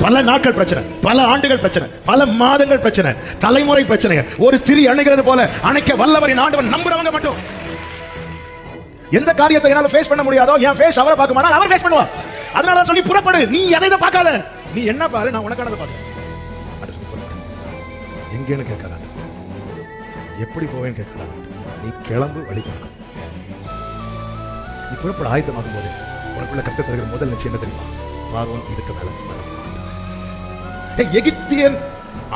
பல நாட்கள் பிரச்சனை, பல ஆண்டுகள் பிரச்சனை, பல மாதங்கள் பிரச்சனை, தலைமுறை பிரச்சனை. ஒரு திரி அணைகிறது போல அணைக்க வல்லவரின் ஆண்டவன் நம்புறவங்க மட்டும். எந்த காரியத்தை என்னால ஃபேஸ் பண்ண முடியாதோ என் ஃபேஸ் அவரை பார்க்க மாட்டான், அவர் ஃபேஸ் பண்ணுவார். அதனால சொல்லி புறப்படு, நீ எதை பார்க்காத, நீ என்ன பாரு, நான் உனக்கானதை பார்க்கிறேன். எங்கேன்னு கேட்கலாம், எப்படி போவேன்னு கேட்கலாம். நீ கிளம்பு, வழி கேட்கலாம். நீ புறப்பட ஆயத்தமாகும் போது உனக்குள்ள கர்த்தர் தருகிற முதல் நிச்சயம் என்ன தெரியுமா? பார்வோன் இதுக்கு மேல எகிப்தியன்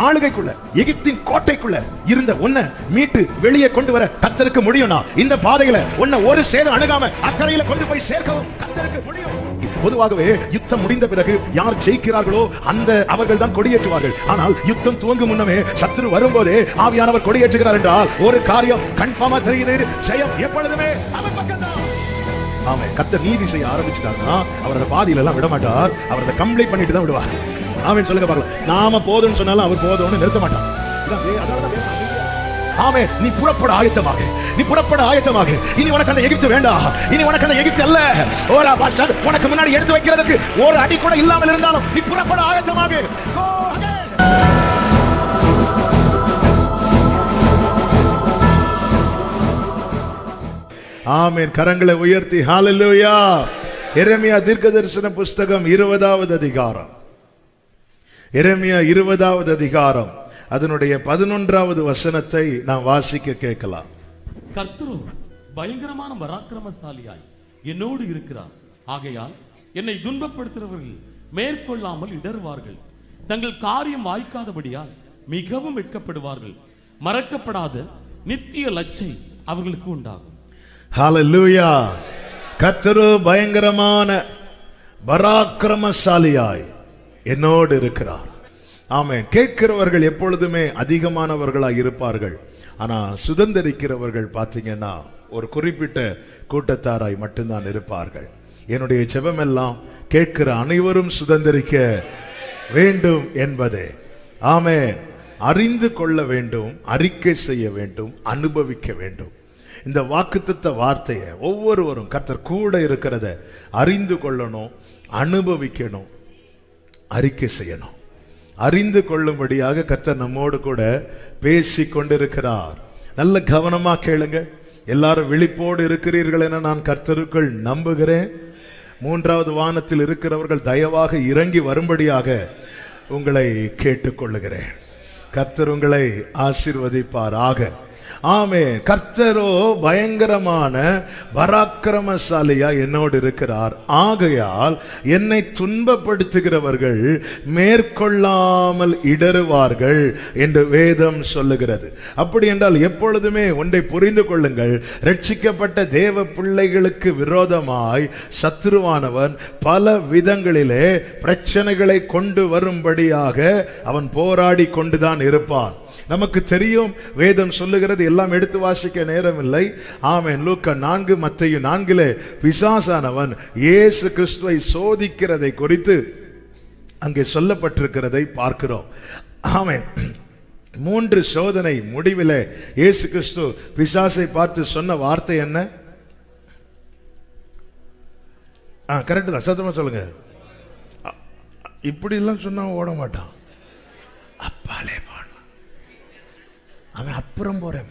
ஆளுகைக்குள்ள, எகிப்தின் கோட்டைக்குள்ள இருந்த உன்னை மீட்டு வெளியே கொண்டு வர கர்த்தருக்கு முடியும்னா இந்த பாதையில உன்னை ஒரு சேதம் அணுகாம அக்கறையில கொண்டு போய் சேர்க்கவும் கர்த்தருக்கு முடியும். பொதுவாகவே யுத்தம் முடிந்த பிறகு யார் ஜெயிக்கிறார்களோ அந்த அவர்கள் தான் கொடியேற்றுவார்கள். ஆனால் யுத்தம் துவங்கும் முன்னமே சத்துரு வரும்போதே ஆவியானவர் கொடியேற்றுகிறார் என்றால் ஒரு காரியம் கன்ஃபார்மா தெரியுது, ஜெயம் எப்பொழுதுமே அவர் பக்கம்தான். ஆமே, கர்த்தர் நீதி செய்ய ஆரம்பிச்சிட்டாங்கன்னா அவர் அந்த பாதியில எல்லாம் விட மாட்டார், அவர் அதை கம்ப்ளீட் பண்ணிட்டு தான் விடுவார். ஆமென் சொல்லுங்க பார்க்கலாம். நாம போதும்னு சொன்னாலும் அவர் போதும்னு நிறுத்த மாட்டார். ஆமே, நீ புறப்பட ஆயத்தமாக, நீ புறப்பட ஆயத்தமாக. இனி உனக்கு அந்த எகிப்து வேண்டாம், இனி உனக்கு அந்த எகிப்து அல்ல. ஓரா பாஷா உனக்கு முன்னாடி எடுத்து வைக்கிறதுக்கு ஒரு அடி கூட இல்லாமல் இருந்தாலும் நீ புறப்பட ஆயத்தமாக. ஆமென். கரங்களை உயர்த்தி ஹalleluya. எரேமியா தீர்க்கதரிசன புஸ்தகம் 20வது அதிகாரம், எரேமியா 20வது அதிகாரம் அதனுடைய 11வது வசனத்தை நாம் வாசிக்க கேட்கலாம். கர்த்தர் பயங்கரமான பராக்கிரமசாலியாய் என்னோடு இருக்கிறார், ஆகையால் என்னை துன்பப்படுத்துகிறவர்கள் மேற்கொள்ளாமல் இடறுவார்கள், தங்கள் காரியம் வாய்க்காதபடியால் மிகவும் வெட்கப்படுவார்கள், மறக்கப்படாத நித்திய லட்சை அவர்களுக்கு உண்டாகும். ஹalleluya. கர்த்தர் பயங்கரமான பராக்கிரமசாலியாய் என்னோடு இருக்கிறார். ஆமென். கேட்கிறவர்கள் எப்பொழுதுமே அதிகமானவர்களாய் இருப்பார்கள். ஆனா சுதந்திரிக்கிறவர்கள் பார்த்தீங்கன்னா ஒரு குறிப்பிட்ட கூட்டத்தாராய் மட்டும்தான் இருப்பார்கள். என்னுடைய ஜெபமெல்லாம் கேட்கிற அனைவரும் சுதந்திரிக்க வேண்டும் என்பதே. ஆமென். அறிந்து கொள்ள வேண்டும், அறிக்கை செய்ய வேண்டும், அனுபவிக்க வேண்டும். இந்த வாக்குத்தத்த வார்த்தையை ஒவ்வொருவரும் கர்த்தர் கூட இருக்கிறத அறிந்து கொள்ளணும், அனுபவிக்கணும், அறிக்கை செய்யணும். அறிந்து கொள்ளும்படியாக கர்த்தர் நம்மோடு கூட பேசி கொண்டிருக்கிறார். நல்ல கவனமா கேளுங்க. எல்லாரும் விழிப்போடு இருக்கிறீர்கள் என நான் கர்த்தருக்குள் நம்புகிறேன். 3வது வானத்தில் இருக்கிறவர்கள் தயவாக இறங்கி வரும்படியாக உங்களை கேட்டுக்கொள்ளுகிறேன். கர்த்தர் உங்களை ஆசீர்வதிப்பாராக. ஆமென். கர்த்தரோ பயங்கரமான பராக்கிரமசாலியா என்னோடு இருக்கிறார், ஆகையால் என்னை துன்பப்படுத்துகிறவர்கள் மேற்கொள்ளாமல் இடறுவார்கள் என்று வேதம் சொல்லுகிறது. அப்படி என்றால் எப்பொழுதுமே ஒன்றை புரிந்து கொள்ளுங்கள், ரட்சிக்கப்பட்ட தேவ பிள்ளைகளுக்கு விரோதமாய் சத்துருவானவன் பல விதங்களிலே பிரச்சனைகளை கொண்டு வரும்படியாக அவன் போராடி கொண்டுதான் இருப்பான். நமக்கு தெரியும், வேதம் சொல்லுகிறது, எல்லாம் எடுத்து வாசிக்க நேரம் இல்லை. ஆமென். லூக்கா 4 மத்தேயு 4 பிசாசானவன் இயேசு கிறிஸ்துவை சோதிக்கிறதை குறித்து அங்கே சொல்லப்பட்டிருக்கிறதை பார்க்கிறோம். ஆமென். 3 சோதனை முடிவிலே இயேசு கிறிஸ்து பிசாசை பார்த்து சொன்ன வார்த்தை என்ன? கரெக்ட் தான், சத்தமா சொல்லுங்க. இப்படி எல்லாம் சொன்னா ஓட மாட்டான், அப்பாலே போன அவன் அப்புறம் போறேன்.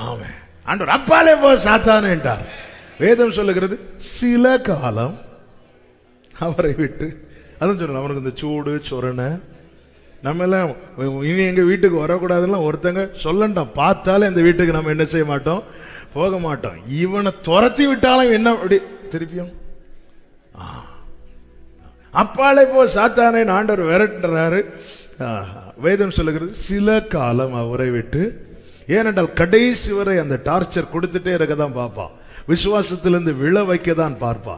அவன் ஆண்டவர் அப்பாலே போ சாத்தானே என்றார். வேதம் சொல்லுகிறது சில காலம் அவரை விட்டு, அதுவும் சொல்லணும், அவனுக்கு இந்த சூடு சொரணை நம்ம எல்லாம் இனி எங்க வீட்டுக்கு வரக்கூடாதுலாம் ஒருத்தங்க சொல்லண்டாம். பார்த்தாலே இந்த வீட்டுக்கு நம்ம என்ன செய்ய மாட்டோம், போக மாட்டோம். இவனை துரத்தி விட்டாலும் என்ன அப்படி திருப்பியும் அப்பாலே போ சாத்தானே ஆண்டவர் விரட்டுறாரு. வேதம் சொல்லுகிறது சில காலம் அவரை விட்டு, ஏனென்றால் கடைசி வரை அந்த டார்ச்சர் கொடுத்துட்டே இருக்கதான் பார்ப்பா, விசுவாசத்திலிருந்து விழ வைக்கதான் பார்ப்பா.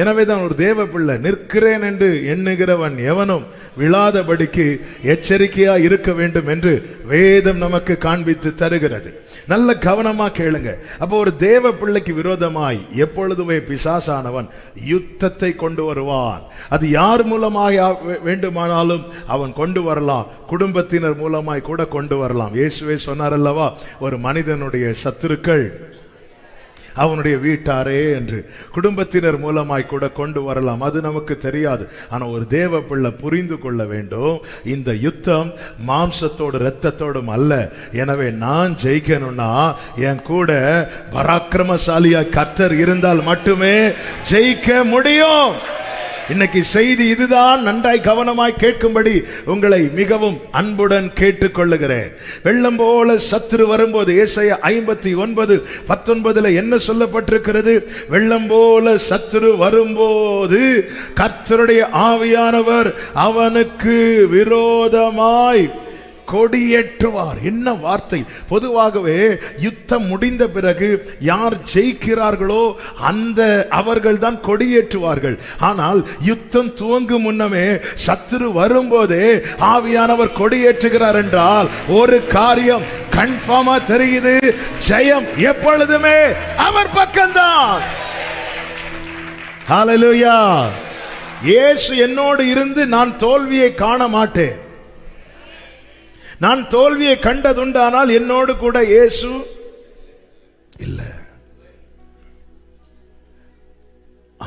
எனவேதான் ஒரு தேவ பிள்ளை நிற்கிறேன் என்று எண்ணுகிறவன் எவனும் விழாதபடிக்கு எச்சரிக்கையா இருக்க வேண்டும் என்று வேதம் நமக்கு காண்பித்து தருகிறது. நல்ல கவனமா கேளுங்க. அப்போ ஒரு தேவ பிள்ளைக்கு விரோதமாய் எப்பொழுதுமே பிசாசானவன் யுத்தத்தை கொண்டு வருவான். அது யார் மூலமாக வேண்டுமானாலும் அவன் கொண்டு வரலாம், குடும்பத்தினர் மூலமாய் கூட கொண்டு வரலாம். இயேசுவே சொன்னார் அல்லவா, ஒரு மனிதனுடைய சத்துருக்கள் அவனுடைய வீட்டாரே என்று குடும்பத்தினர் மூலமாய் கூட கொண்டு வரலாம், அது நமக்கு தெரியாது. ஆனா ஒரு தேவ பிள்ளை புரிந்து கொள்ள வேண்டும், இந்த யுத்தம் மாம்சத்தோடு இரத்தத்தோடும் அல்ல. எனவே நான் ஜெயிக்கணும்னா என் கூட பராக்கிரமசாலியா கர்த்தர் இருந்தால் மட்டுமே ஜெயிக்க முடியும். இன்னைக்கு செய்தி இதுதான். நன்றாய் கவனமாய் கேட்கும்படி உங்களை மிகவும் அன்புடன் கேட்டுக்கொள்ளுகிறேன். வெள்ளம் போல சத்துரு வரும்போது ஏசாயா 59:19 என்ன சொல்லப்பட்டிருக்கிறது? வெள்ளம் போல சத்துரு வரும்போது கர்த்தருடைய ஆவியானவர் அவனுக்கு விரோதமாய் கொடியேற்றுவார். என்ன வார்த்தை! பொதுவாகவே யுத்தம் முடிந்த பிறகு யார் ஜெயிக்கிறார்களோ அந்த அவர்கள் தான் கொடியேற்றுவார்கள். ஆனால் யுத்தம் துவங்கும் முன்னமே சத்துரு வரும்போதே ஆவியானவர் கொடியேற்றுகிறார் என்றால் ஒரு காரியம் கன்ஃபார்மா தெரியுது, ஜெயம் எப்பொழுதுமே அவர் பக்கம்தான். ஹல்லேலூயா! இயேசு என்னோடு இருந்து நான் தோல்வியை காண மாட்டேன். நான் தோல்வியை கண்டதுண்டானால் என்னோடு கூட இயேசு இல்லை.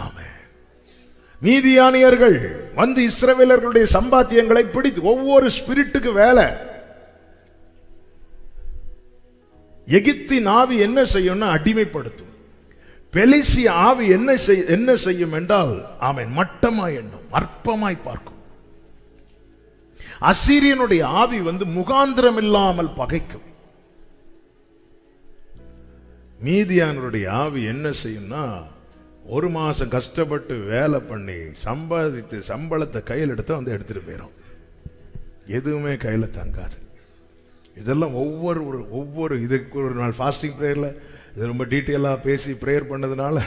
ஆமென். மீதியானியர்கள் வந்து இஸ்ரவேலர்களுடைய சம்பாத்தியங்களை பிடித்து, ஒவ்வொரு ஸ்பிரிட்டுக்கு வேலை. எகிப்தின் ஆவி என்ன செய்யும்னா அடிமைப்படுத்தும். பெலிசிய ஆவி என்ன செய்யும் என்றால் ஆமென் மட்டமாய் எண்ணும், அற்பமாய் பார்க்கும். அசீரியனுடைய ஆவி வந்து முகாந்திரம் இல்லாமல் பகைக்கும். மீதியானுடைய ஆவி என்ன செய்யும்னா ஒரு மாசம் கஷ்டப்பட்டு வேலை பண்ணி சம்பாதித்து சம்பளத்தை கையில் எடுத்து எடுத்துட்டு போயிடும். எதுவுமே கையில் தங்காது. இதெல்லாம் ஒவ்வொரு இதுக்கு ஒரு நாள் ஃபாஸ்டிங் ப்ரேயரில் இது ரொம்ப டீட்டெயிலாக பேசி ப்ரேயர் பண்ணதுனால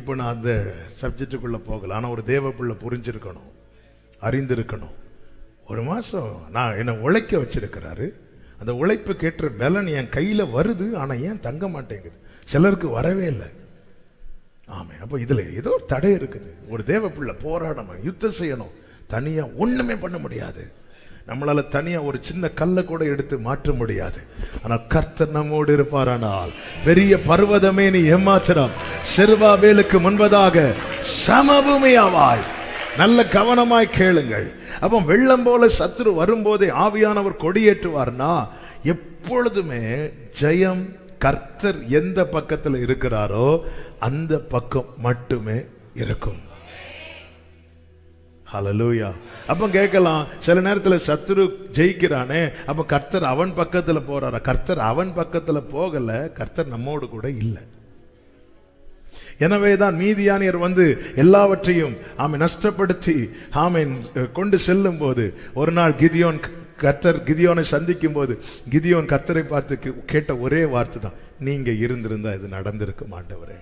இப்போ நான் அந்த சப்ஜெக்டுக்குள்ளே போகல. ஆனால் ஒரு தேவ பிள்ளை புரிஞ்சிருக்கணும், அறிந்திருக்கணும். ஒரு மாதம் நான் என்னை உழைக்க வச்சிருக்கிறாரு. அந்த உழைப்புக்கு ஏற்ற பலன் என் கையில் வருது, ஆனால் ஏன் தங்க மாட்டேங்குது? சிலருக்கு வரவே இல்லை. ஆமாம். அப்போ இதில் ஏதோ ஒரு தடை இருக்குது. ஒரு தேவ பிள்ளை போராடணும், யுத்தம் செய்யணும். தனியாக ஒன்றுமே பண்ண முடியாது. நம்மளால தனியாக ஒரு சின்ன கல்லை கூட எடுத்து மாற்ற முடியாது. ஆனால் கர்த்தர் நம்மோடு இருப்பாரானால் பெரிய பர்வதமே நீ ஏமாத்திரம் செருபாபேலுக்கு முன்பதாக சமபூமியாவாய். நல்ல கவனமாய் கேளுங்கள். அப்போ வெள்ளம் போல சத்துரு வரும்போதே ஆவியானவர் கொடியேற்றுவார்னா எப்பொழுதுமே ஜெயம் கர்த்தர் எந்த பக்கத்தில் இருக்கிறாரோ அந்த பக்கம் மட்டுமே இருக்கும். ஹல்லேலூயா! அப்ப கேட்கலாம், சில நேரத்தில் சத்துரு ஜெயிக்கிறானே, அப்ப கர்த்தர் அவன் பக்கத்துல போறாரா? கர்த்தர் அவன் பக்கத்துல போகல, கர்த்தர் நம்மோடு கூட இல்லை. எனவேதான் மீதியானியர் வந்து எல்லாவற்றையும் நஷ்டப்படுத்தி கொண்டு செல்லும் போது ஒரு நாள் கிதியோனை சந்திக்கும் போது கிதியோன் கர்த்தரை பார்த்து கேட்ட ஒரே வார்த்தை தான், நீங்க இருந்திருந்தா இது நடந்திருக்கும் ஆண்டவரே.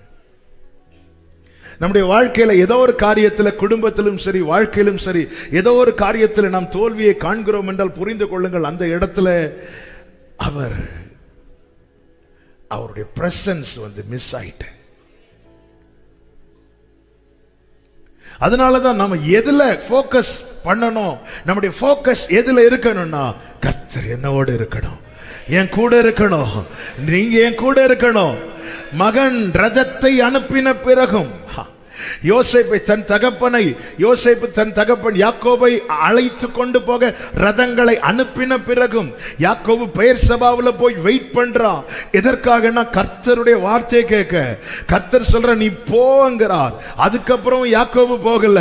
நம்முடைய வாழ்க்கையில ஏதோ ஒரு காரியத்தில், குடும்பத்திலும் சரி வாழ்க்கையிலும் சரி, ஏதோ ஒரு காரியத்தில் நாம் தோல்வியை காண்கிறோம் என்றால் புரிந்து கொள்ளுங்கள், அந்த இடத்துல அவருடைய பிரசன்ஸ் வந்து மிஸ் ஆயிட்டு. அதனாலதான் நம்ம எதுல போக்கஸ் பண்ணணும், நம்முடைய போக்கஸ் எதுல இருக்கணும்னா கர்த்தர் என்னோடு இருக்கணும், என் கூட இருக்கணும், நீங்க என் கூட இருக்கணும். மகன் ரதத்தை அனுப்பின பிறகும் யோசேப்பு தன் தகப்பன் யாக்கோபை அழைத்து கொண்டு போக ரதங்களை அனுப்பின பிறகும் யாக்கோபு பெயர்சபாவுல போய் வெயிட் பண்றான். எதற்காகனா கர்த்தருடைய வார்த்தையை கேட்க. கர்த்தர் சொல்ற நீ போங்கிறார். அதுக்கப்புறம் யாக்கோபு போகல.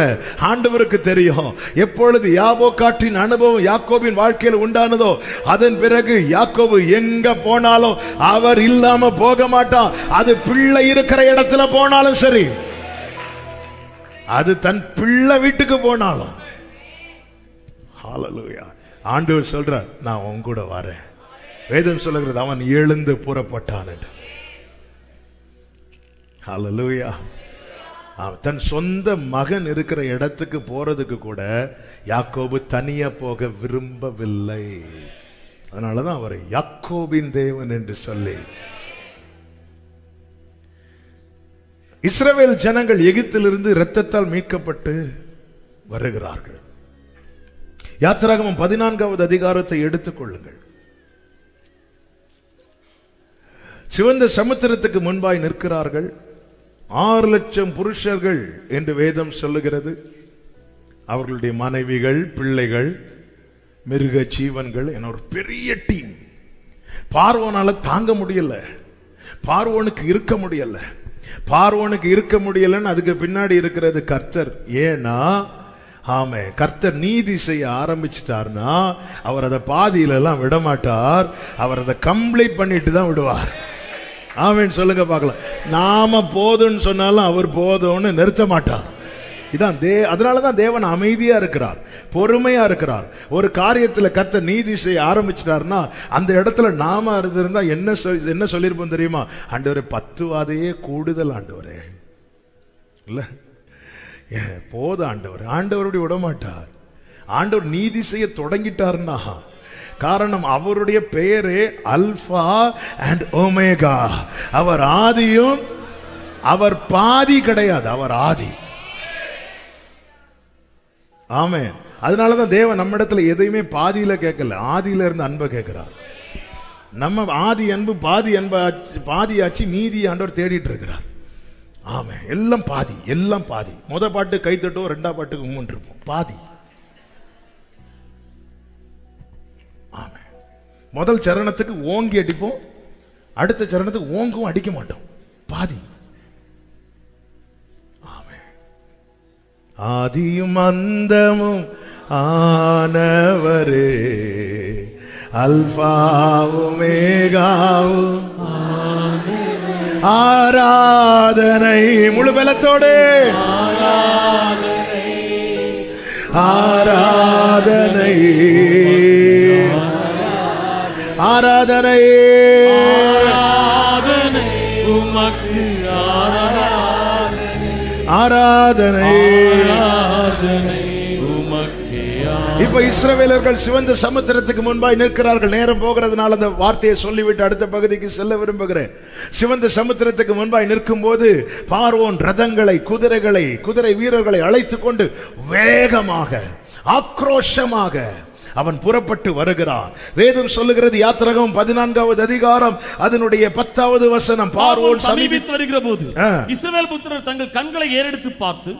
ஆண்டவருக்கு தெரியும் எப்பொழுது யாபோக்காற்றின் அனுபவம் யாக்கோபின் வாழ்க்கையில் உண்டானதோ அதன் பிறகு யாக்கோபு எங்க போனாலும் அவர் இல்லாம போக மாட்டான். அது பிள்ளை இருக்கிற இடத்துல போனாலும் சரி, அது தன் பிள்ளை வீட்டுக்கு போனாலும். ஹல்லேலூயா! ஆண்டவர் சொல்றார், நான் உன் கூட வரேன். வேதம் சொல்லுகிறது, அவன் எழுந்து புறப்பட்டான். ஹல்லேலூயா! தன் சொந்த மகன் இருக்கிற இடத்துக்கு போறதுக்கு கூட யாக்கோபு தனியா போக விரும்பவில்லை. அதனாலதான் அவரை யாக்கோபின் தேவன் என்று சொல்லி. இஸ்ரவேல் ஜனங்கள் எகிப்திலிருந்து இரத்தத்தால் மீட்கப்பட்டு வருகிறார்கள். யாத்திராகமம் 14வது அதிகாரத்தை எடுத்துக் கொள்ளுங்கள். சிவந்த சமுத்திரத்துக்கு முன்பாய் நிற்கிறார்கள். 6,00,000 புருஷர்கள் என்று வேதம் சொல்லுகிறது. அவர்களுடைய மனைவிகள், பிள்ளைகள், மிருக ஜீவன்கள் என ஒரு பெரிய டீம். பார்வோனால தாங்க முடியல, பார்வோனுக்கு இருக்க முடியல. பார்வோனுக்கு இருக்க முடியலன்னு அதுக்கு பின்னாடி இருக்கிறது கர்த்தர். ஏன்னா ஆமே, கர்த்தர் நீதி செய்ய ஆரம்பிச்சிட்டார்னா அவர் அதை பாதியில எல்லாம் விட மாட்டார். அவர் அதை கம்ப்ளீட் பண்ணிட்டு தான் விடுவார். ஆமேன்னு சொல்லுங்க பார்க்கலாம். நாம போதும்னு சொன்னாலும் அவர் போதும்னு நிறுத்த மாட்டார். இதான் அதனாலதான் தேவன் அமைதியா இருக்கிறார், பொறுமையா இருக்கிறார். ஒரு காரியத்துல கர்த்தர் நீதி செய்ய ஆரம்பிச்சிட்டாருன்னா அந்த இடத்துல நாம இருந்திருந்தா என்ன சொல்லிருப்போம் தெரியுமா? ஆண்டவரே 10 வாதையே கூடுதல் ஆண்டவரே, இல்ல போதும் ஆண்டவர். ஆண்டவருடைய விட மாட்டார். ஆண்டவர் நீதி செய்ய தொடங்கிட்டாருன்னா காரணம் அவருடைய பெயரே அல்பா அண்ட் ஒமேகா. அவர் ஆதியும், அவர் பாதி கிடையாது, அவர் ஆதி. ஆமே. அதனாலதான் தேவன் நம்ம இடத்துல எதையுமே பாதியில கேட்கல, ஆதியில இருந்து அன்பை கேட்கிறார். நம்ம ஆதி அன்பு பாதி பாதியாச்சு, மீதி ஆண்டவர் தேடிட்டு இருக்கிறார். ஆமே, எல்லாம் பாதி, எல்லாம் பாதி. முத பாட்டு கைத்தட்டோ, 2ஆம் பாட்டுக்கு மூன்று இருப்போம், பாதி. ஆமே. முதல் சரணத்துக்கு ஓங்கி அடிப்போம், அடுத்த சரணத்துக்கு ஓங்கும் அடிக்க மாட்டோம், பாதி. ஆதியும் அந்தமும் ஆனவரே, அல்பாவும் மேகாவும் ஆராதனை, முழு பலத்தோடு ஆராதனை, ஆராதனை உமக்கு, ஆராதனை. இப்ப இஸ்ரவேலர்கள் சிவந்த சமுத்திரத்துக்கு முன்பாய் நிற்கிறார்கள். நேரம் போகிறதுனால அந்த வார்த்தையை சொல்லிவிட்டு அடுத்த பகுதிக்கு செல்ல விரும்புகிறேன். சிவந்த சமுத்திரத்துக்கு முன்பாய் நிற்கும் போது பார்வோன் ரதங்களை, குதிரைகளை, குதிரை வீரர்களை அழைத்துக் கொண்டு வேகமாக, ஆக்ரோஷமாக அவன் புறப்பட்டு வருகிறான். வேதம் சொல்லுகிறது, யாத்திராகமம் 14வது அதிகாரம் அதனுடைய 10வது வசனம், பார்வோன் சமீபித்து வருகிற போது இஸ்ரவேல் புத்திரர் தங்கள் கண்களை ஏறெடுத்து பார்த்து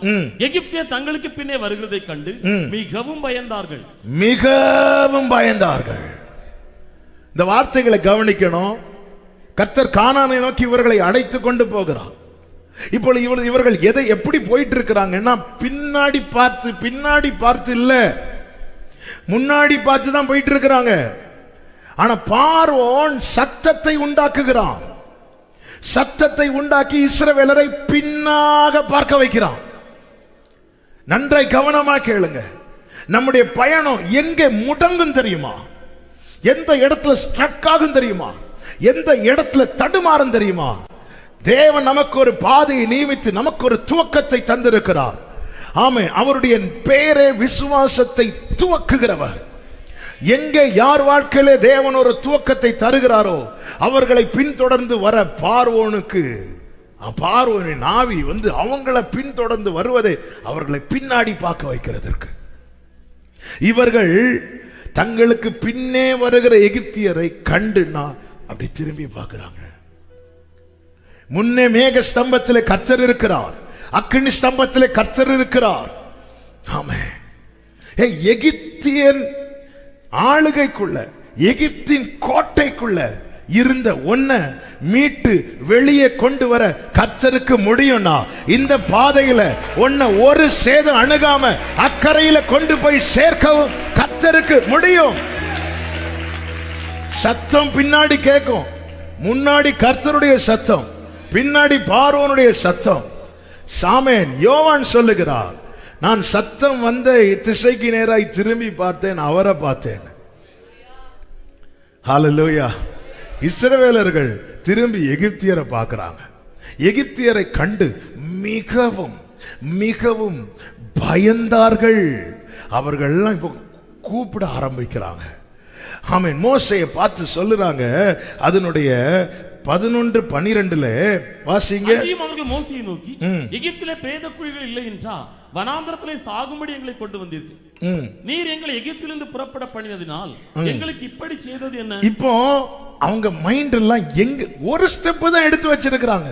எகிப்தியர் தங்களுக்கு பின்னே வருகிறதை கண்டு மிகவும் பயந்தார்கள். மிகவும் பயந்தார்கள். இந்த வார்த்தைகளை கவனிக்கணும். கர்த்தர் கானானை நோக்கி இவர்களை அழைத்து கொண்டு போகிறார். இப்பொழுது இவர்கள் எதை எப்படி போயிட்டு இருக்கிறாங்கன்னா, பின்னாடி பார்த்து இல்ல, முன்னாடி பார்த்து தான் போயிட்டு இருக்கிறாங்க. ஆனா பார்வோன் சத்தத்தை உண்டாக்குகிறான். சத்தத்தை உண்டாக்கி இஸ்ரவேலரை பின்னாக பார்க்க வைக்கிறான். நன்றாய் கவனமா கேளுங்க. நம்முடைய பயணம் எங்கே முடங்கும் தெரியுமா? எந்த இடத்துல ஸ்ட்ரக் ஆகும் தெரியுமா? எந்த இடத்துல தடுமாறும் தெரியுமா? தேவன் நமக்கு ஒரு பாதையை நியமித்து நமக்கு ஒரு துவக்கத்தை தந்திருக்கிறார். ஆமே, அவருடைய பெயரே விசுவாசத்தை துவக்குகிறவர். எங்கே யார் வாழ்க்கையிலே தேவன் ஒரு துவக்கத்தை தருகிறாரோ அவர்களை பின்தொடர்ந்து வர பார்வோனின் ஆவி வந்து அவங்களை பின்தொடர்ந்து வருவதை அவர்களை பின்னாடி பார்க்க வைக்கிறதற்கு. இவர்கள் தங்களுக்கு பின்னே வருகிற எகிப்தியரை கண்டுனா அப்படி திரும்பி பார்க்கிறாங்க. முன்னே மேக ஸ்தம்பத்திலே கர்த்தர் இருக்கிறார், அக்கினி ஸ்தம்பத்திலே கர்த்தர் இருக்கிறார். ஆமென். எகிப்தியன் ஆளுகைக்குள்ள, எகிப்தின் கோட்டைக்குள்ள இருந்த ஒன்ன மீட்டு வெளியே கொண்டு வர கர்த்தருக்கு முடியும்னா இந்த பாதையில ஒன்ன ஒரு சேதம் அணுகாம அக்கறையில கொண்டு போய் சேர்க்கவும் கர்த்தருக்கு முடியும். சத்தம் பின்னாடி கேட்கும், முன்னாடி கர்த்தருடைய சத்தம், பின்னாடி பார்வோனுடைய சத்தம். சாமேன் யோவான் சொல்லுகிறார், நான் சத்தம் வந்த திசைக்கு நேராய் திரும்பி பார்த்தேன், அவரை பார்த்தேன். ஹல்லேலூயா. இஸ்ரவேலர்கள் திரும்பி எகிப்தியரை பார்க்கிறாங்க. எகிப்தியரை கண்டு மிகவும் மிகவும் பயந்தார்கள். அவர்கள் எல்லாம் இப்போ கூப்பிட ஆரம்பிக்கிறாங்க. ஆமென். மோசேயை பார்த்து சொல்லுறாங்க, அதனுடைய 11:12 வாசிங்க. அன்றியும் அவர்கள் மோசேயை நோக்கி, எகிப்திலே பிரேத குழிகள் இல்லை என்றா வனாந்தரத்திலே சாகும்படி எங்களை கொண்டு வந்தீர்கள். நீர் எங்களை எகிப்திலிருந்து புறப்பட பண்ணினதினால் எங்களுக்கு இப்படி செய்தது என்ன? இப்போ அவங்க மைண்ட் எல்லாம் எங்க ஒரு ஸ்டெப் தான் எடுத்து வச்சிருக்கிறாங்க.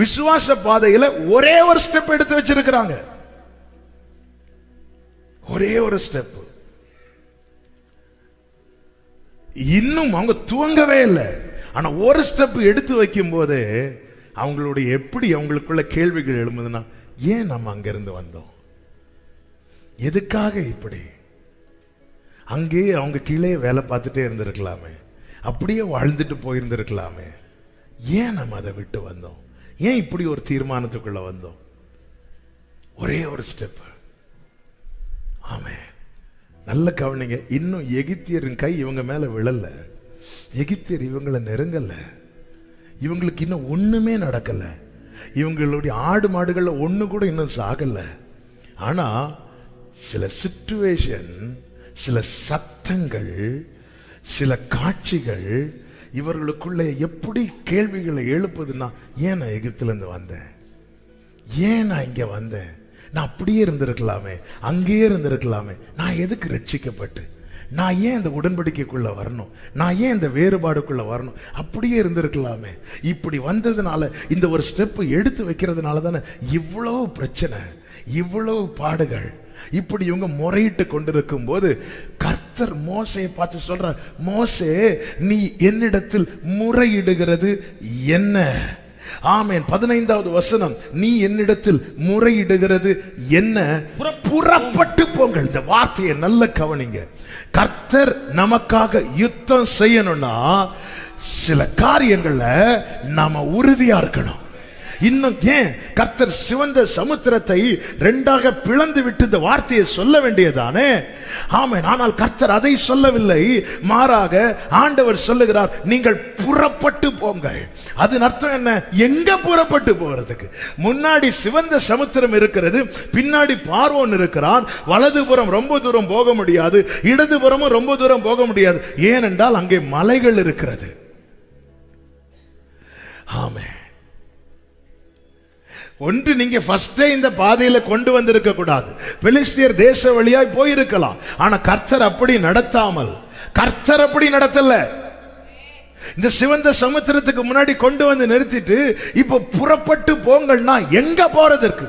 விசுவாச பாதையில ஒரே ஒரு ஸ்டெப் எடுத்து வச்சிருக்கிறாங்க. ஒரே ஒரு ஸ்டெப். இன்னும் அவங்க துவங்கவே இல்லை. ஆனா ஒரு ஸ்டெப் எடுத்து வைக்கும் போது அவங்களுடைய எப்படி அவங்களுக்குள்ள கேள்விகள் எழும்புதுன்னா, ஏன் நம்ம அங்கிருந்து வந்தோம்? எதுக்காக இப்படி? அங்கேயே அவங்க கீழே வேலை பார்த்துட்டே இருந்திருக்கலாமே, அப்படியே வாழ்ந்துட்டு போயிருந்திருக்கலாமே. ஏன் நம்ம அதை விட்டு வந்தோம்? ஏன் இப்படி ஒரு தீர்மானத்துக்குள்ள வந்தோம்? ஒரே ஒரு ஸ்டெப். ஆமென். நல்ல கவனிங்க. இன்னும் எகிப்தியரின் கை இவங்க மேல விழல. எகிப்தியர் இவங்களை நெருங்கல. இவங்களுக்கு இன்னும் ஒண்ணுமே நடக்கல. இவங்களுடைய ஆடு மாடுகள்ல ஒண்ணு கூட இன்னும் சாகல. ஆனா சில சிச்சுவேஷன், சில சத்தங்கள், சில காட்சிகள் இவர்களுக்குள்ள எப்படி கேள்விகளை எழுப்புதுன்னா, ஏன் நான் எகிப்துல இருந்து வந்தேன்? ஏன் நான் இங்க வந்தேன்? நான் அப்படியே இருந்திருக்கலாமே, அங்கேயே இருந்திருக்கலாமே. நான் எதுக்கு ரட்சிக்கப்பட்டு? நான் ஏன் இந்த உடன்படிக்கைக்குள்ள வரணும்? நான் ஏன் இந்த வேறுபாடுக்குள்ள வரணும்? அப்படியே இருந்திருக்கலாமே. இப்படி வந்ததுனால, இந்த ஒரு ஸ்டெப் எடுத்து வைக்கிறதுனால தானே இவ்வளவு பிரச்சனை, இவ்வளவு பாடுகள். இப்படி இவங்க முறையிட்டு கொண்டிருக்கும் போது கர்த்தர் மோசையை பார்த்து சொல்றார், மோசே, நீ என்னிடத்தில் முறையிடுகிறது என்ன? ஆமென். 15வது வசனம், நீ என்னிடத்தில் முறையிடுகிறது என்ன? புறப்பட்டு போங்கள். இந்த வார்த்தையை நல்ல கவனிங்க. கர்த்தர் நமக்காக யுத்தம் செய்யணும்னா சில காரியங்கள்ல நாம உறுதியா இருக்கணும். இன்னும் ஏன் கர்த்தர் சிவந்த சமுத்திரத்தை ரெண்டாக பிளந்து விட்டு இந்த வார்த்தையை சொல்ல வேண்டியதானே? ஆமென். ஆனால் கர்த்தர் அதை சொல்லவில்லை. மாறாக ஆண்டவர் சொல்லுகிறார், நீங்கள் புறப்பட்டு போங்கள். அதன் அர்த்தம் என்ன? எங்க புறப்பட்டு போறதுக்கு? முன்னாடி சிவந்த சமுத்திரம் இருக்கிறது, பின்னாடி பார்வோன் இருக்கிறான். வலதுபுறம் ரொம்ப தூரம் போக முடியாது, இடதுபுறமும் ரொம்ப தூரம் போக முடியாது. ஏனென்றால் அங்கே மலைகள் இருக்கிறது. ஆமென். ஒன்று, நீங்க ஃபர்ஸ்டே இந்த பாதையில கொண்டு வந்திருக்க கூடாது. பெலிஸ்தியர் தேச வழியாய் போயிருக்கலாம். ஆனா கர்த்தர் அப்படி நடத்தாமல், கர்த்தர் அப்படி நடத்தல. இந்த சிவந்த சமுத்திரத்துக்கு முன்னாடி கொண்டு வந்து நிறுத்திட்டு இப்போ புறப்பட்டு போங்கள்னா எங்க போறதற்கு?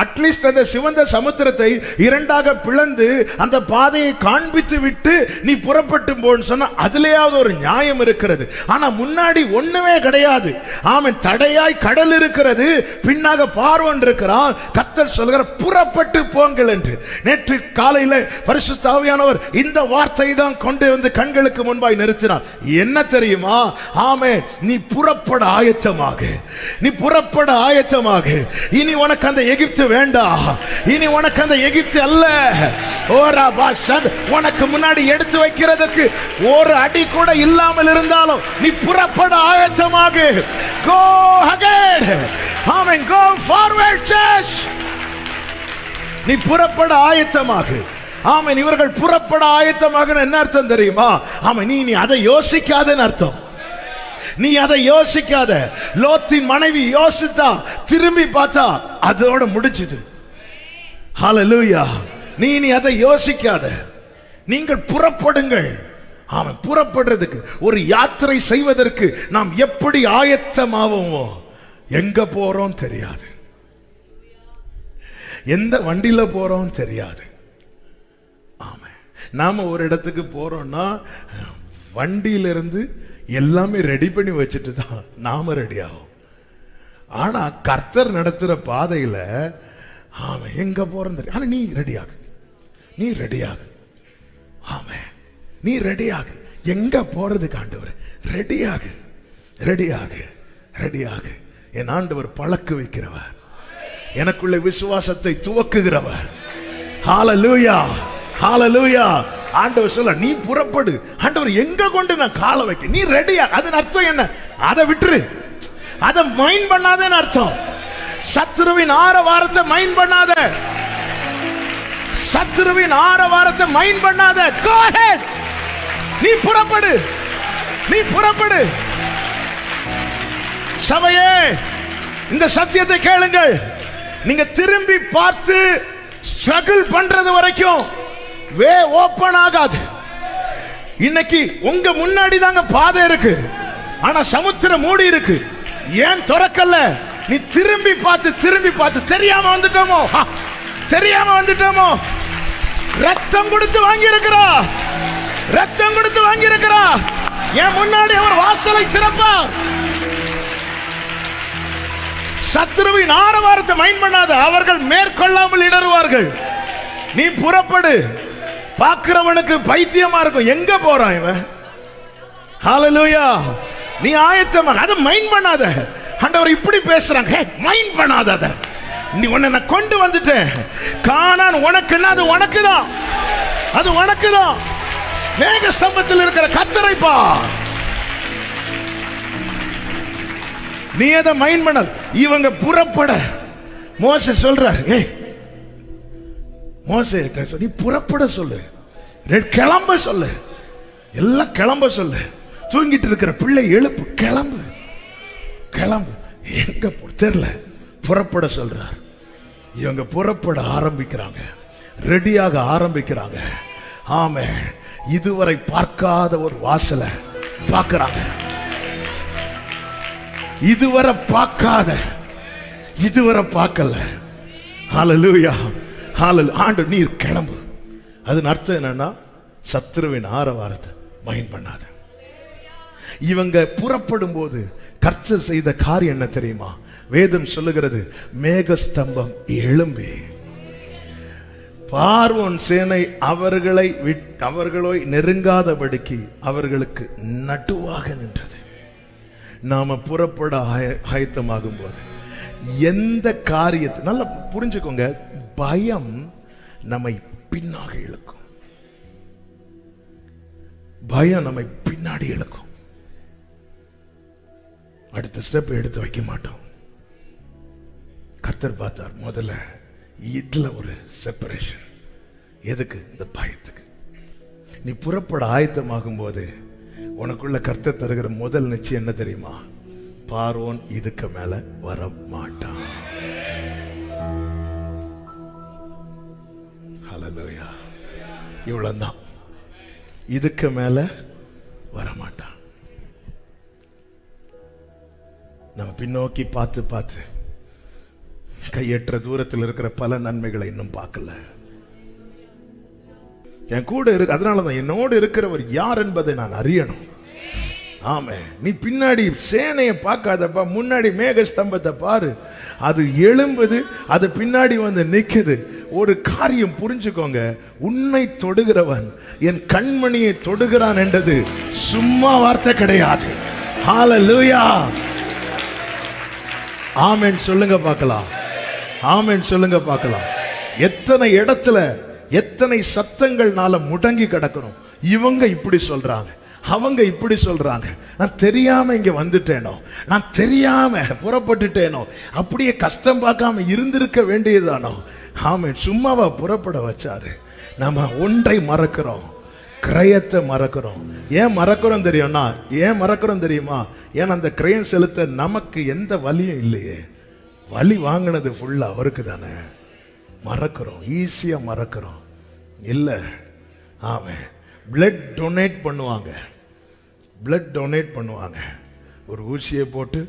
அட்லீஸ்ட் அந்த சிவந்த சமுத்திரத்தை இரண்டாக பிளந்து அந்த பாதையை காண்பித்து விட்டு நீ புறப்பட்டு போன்னு சொன்னா அதுலயாவது ஒரு நியாயம் இருக்கிறது. ஆனா முன்னாடி ஒண்ணுமே கிடையாது. ஆமென். தடையாய் கடல் இருக்கிறது, பின்னாக பார்வோன் இருக்கிறான். கர்த்தர் சொல்கிறார், புறப்பட்டு போங்கள் என்று. நேற்று காலையில பரிசுத்த ஆவியானவர் இந்த வார்த்தை தான் கொண்டு வந்து கண்களுக்கு முன்பாய் நிறுத்தினார். என்ன தெரியுமா? ஆமென். நீ புறப்பட ஆயத்தமாக, நீ புறப்பட ஆயத்தமாக. இனி உனக்கு அந்த எகிப்து வேண்டாம். இனி உனக்கு அந்த எகிப்து அல்ல. உனக்கு முன்னாடி எடுத்து வைக்கிறதுக்கு ஒரு அடி கூட இல்லாமல் இருந்தாலும் நீ புறப்பட ஆயத்தமாக. Go ahead. Amen. Go forward, church. நீ புறப்பட ஆயத்தமாக. ஆமென். இவர்கள் புறப்பட ஆயத்தமாக என்ன அர்த்தம் தெரியுமா? ஆமென். நீ அதை யோசிக்காதன்னு அர்த்தம். நீ அதை யோசிக்காத. லோத்தின் மனைவி யோசித்தா, திரும்பி பார்த்தா, அதோட முடிஞ்சது. ஹல்லேலூயா. நீ அதை யோசிக்காத. நீங்கள் புறப்படுங்கள். ஆமென். புறப்படுறதுக்கு, ஒரு யாத்திரை செய்வதற்கு நாம் எப்படி ஆயத்தமாவோமோ, எங்க போறோம் தெரியாது, எந்த வண்டியில போறோம் தெரியாது. ஆமென். நாம ஒரு இடத்துக்கு போறோம்னா வண்டியிலிருந்து எல்லாமே ரெடி பண்ணி வச்சுட்டு தான் நாம ரெடி ஆகும். ஆனா கர்த்தர் நடத்துற பாதையில ஆமா எங்க போறோம் தெரியும். ஆனா நீ ரெடியாகு, நீ ரெடியாகு. ஆமா, நீ ரெடியாகு. எங்க போறதுக்கு ஆண்டவர்? ரெடியாகு, ரெடியாகு, ரெடியாகு. என் ஆண்டவர் பழக்க வைக்கிறவர், எனக்குள்ள விசுவாசத்தை துவக்குகிறவர். ஹல்லேலூயா, ஹல்லேலூயா. ஆண்டவர் சொல்ல, நீ புறப்படு. ஆண்டவர் எங்க கொண்டு நான் காலை வைக்க? நீ ரெடியா? அதன் அர்த்தம் என்ன? அதை விட்டுரு, அதை மைண்ட் பண்ணாதேன்னு அர்த்தம். சத்துருவின் ஆரவாரத்தை மைண்ட் பண்ணாத, சத்துருவின் ஆரவாரத்தை மைண்ட் பண்ணாத. Go ahead. நீ புறப்படு, நீ புறப்படு. சபையே, இந்த சத்தியத்தை கேளுங்கள். நீங்க திரும்பி பார்த்து ஸ்ட்ரகிள் பண்றது வரைக்கும் வே ஓபன் ஆகாது. இன்னைக்கு உங்க முன்னாடி தாங்க பாதை இருக்கு, ஆனா சமுத்திரம் மூடி இருக்கு. ஏன் திறக்கல? நீ திரும்பி பார்த்து தெரியாம வந்துட்டோமோ, தெரியாம வந்துட்டோமோ. ரத்தம் கொடுத்து வாங்கி இருக்கிறா, ரத்தம் கொடுத்து வாங்கி இருக்கிறா. என் முன்னாடி அவர் வாசலை திறப்பார். சத்துருவின் ஆரவாரத்தை மைண்ட் பண்ணாத, அவர்கள் மேற்கொள்ளாமல் இடறுவார்கள். நீ புறப்படு. பார்க்கிறவனுக்கு பைத்தியமா இருக்கும், எங்க போறான் இவன்? ஹல்லேலூயா. நீ ஆயத்தமா, அதை மைண்ட் பண்ணாத. ஆண்டவர் இப்படி பேசுறாங்க, மைண்ட் பண்ணாத. அதை நீ உன்னை கொண்டு வந்துட்டேன். கானான் உனக்குன்னா அது உனக்குதான், அது உனக்குதான். மேக ஸ்தம்பத்தில் இருக்கிற கர்த்தரை பார். நீ எதை மைண்ட் பண்ண? இவங்க புறப்பட மோசே சொல்றார், ஏய் மோசே நீ புறப்பட சொல்லு, கிளம்ப சொல்லு, எல்லாம் கிளம்ப சொல்லு. தூங்கிட்டு இருக்கிற பிள்ளை எழுப்பு, கிளம்பு கிளம்பு. எங்க தெரியல, புறப்பட சொல்றார். இவங்க புறப்பட ஆரம்பிக்கிறாங்க, ரெடியாக ஆரம்பிக்கிறாங்க. ஆமே, இதுவரை பார்க்காத ஒரு வாசலை பார்க்கிறாங்க. இதுவரை பார்க்காத, இதுவரை பார்க்கல. ஹல்லேலூயா, ஹல்லேலூயா. ஆண்டவர் நீர் கிளம்பு. அதன் அர்த்தம் என்னன்னா, சத்துருவின் ஆரவாரத்தை மைண்ட் பண்ணாத. இவங்க புறப்படும் போது கர்த்தர் செய்த காரியம் என்ன தெரியுமா? வேதம் சொல்லுகிறது, மேகஸ்தம்பம் எழும்பி பார்வோன் சேனை அவர்களை நெருங்காதபடிக்கு அவர்களுக்கு நடுவாக நின்றது. நாம புறப்பட ஆயத்தமாகும் போது எந்த காரியத்தை நல்லா புரிஞ்சுக்கோங்க, பயம் நம்மை பின்னாக இழுக்கும். பயம் நம்மை பின்னாடி இழுக்கும். அடுத்த ஸ்டெப் எடுத்து வைக்க மாட்டோம். கர்த்தர் பார்த்தார், முதல்ல இதுல ஒரு செப்பரேஷன். எதுக்கு? இந்த பயத்துக்கு. நீ புறப்பட ஆயத்தமாகும் போது உனக்குள்ள கர்த்தர் தருகிற முதல் நிச்சயம் என்ன தெரியுமா? பார்வோன் இதுக்கு மேல வர மாட்டான். ஹல்லேலூயா. இவ்வளவுதான், இதுக்கு மேல வர மாட்டான். நம்ம பின்னோக்கி பார்த்து கையற்ற தூரத்தில் இருக்கிற பல நன்மைகளை இன்னும் பார்க்கல. என் கூட இருக்கு, அதனாலதான் என்னோடு இருக்கிறவர் யார் என்பதை நான் அறியணும். ஆமே, நீ பின்னாடி சேனையை பார்க்காதப்பா, முன்னாடி மேக ஸ்தம்பத்தை பாரு. அது எழும்புது, அது பின்னாடி வந்து நிக்குது. ஒரு காரியம் புரிஞ்சுக்கோங்க, உன்னை தொடுகிறவன் என் கண்மணியை தொடுகிறான் என்றது சும்மா வார்த்தை கிடையாது. ஹல்லேலூயா. ஆமென் சொல்லுங்க பார்க்கலாம். ஆமென் சொல்லுங்க பார்க்கலாம். எத்தனை இடத்துல எத்தனை சத்தங்கள்னால முடங்கி கிடக்கணும். இவங்க இப்படி சொல்றாங்க, அவங்க இப்படி சொல்றாங்க. நான் தெரியாம இங்க வந்துட்டேனோ, நான் தெரியாம புறப்பட்டுட்டேனோ, அப்படியே கஷ்டம் பார்க்காம இருந்திருக்க வேண்டியதானோ. ஆமென். சும்மாவா புறப்பட வச்சாரு? நம்ம ஒன்றை மறக்கிறோம், கிரயத்தை மறக்கிறோம். ஏன் மறக்கிறோம் தெரியும்னா, ஏன் மறக்கிறோம் தெரியுமா? ஏன்னா அந்த கிரயம் செலுத்த நமக்கு எந்த வலியும் இல்லையே. வலி வாங்கினது ஃபுல்லா அவருக்கு தானே. மறக்கிறோம், ஈஸியா மறக்கிறோம். இல்ல, ஆமே, பிளட் டொனேட் பண்ணுவாங்க, பிளட் டொனேட் பண்ணுவாங்க. ஒரு ஊசியை போட்டு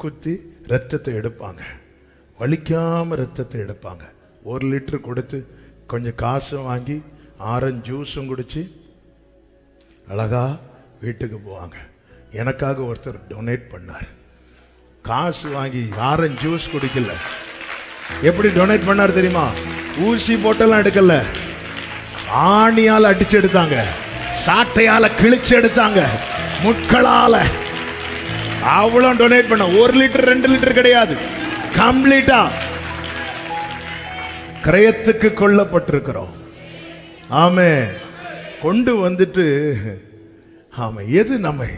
குத்தி ரத்தத்தை எடுப்பாங்க, வலிக்காம ரத்தத்தை எடுப்பாங்க. 1 லிட்டர் கொடுத்து கொஞ்சம் காசும் வாங்கி ஆரஞ்சு ஜூஸும் குடிச்சு அழகா வீட்டுக்கு போவாங்க. எனக்காக ஒருத்தர் டொனேட் பண்ணார். காசு வாங்கி ஆரஞ்சு ஜூஸ் குடிக்கல. எப்படி டொனேட் பண்ணார் தெரியுமா? ஊசி போட்டெல்லாம் எடுக்கல, ஆணியால அடிச்சு எடுத்தாங்க, சாட்டையால கிழிச்சு எடுத்தாங்க, முட்களால. அவ்வளவு டொனேட் பண்ண. 1 லிட்டர் 2 லிட்டர் கிடையாது, கம்ப்ளீட்டா கிரயத்துக்கு கொல்லப்பட்டிருக்கிறோம். ஆமே, கொண்டு வந்துட்டு ஆமா, எது நம்மை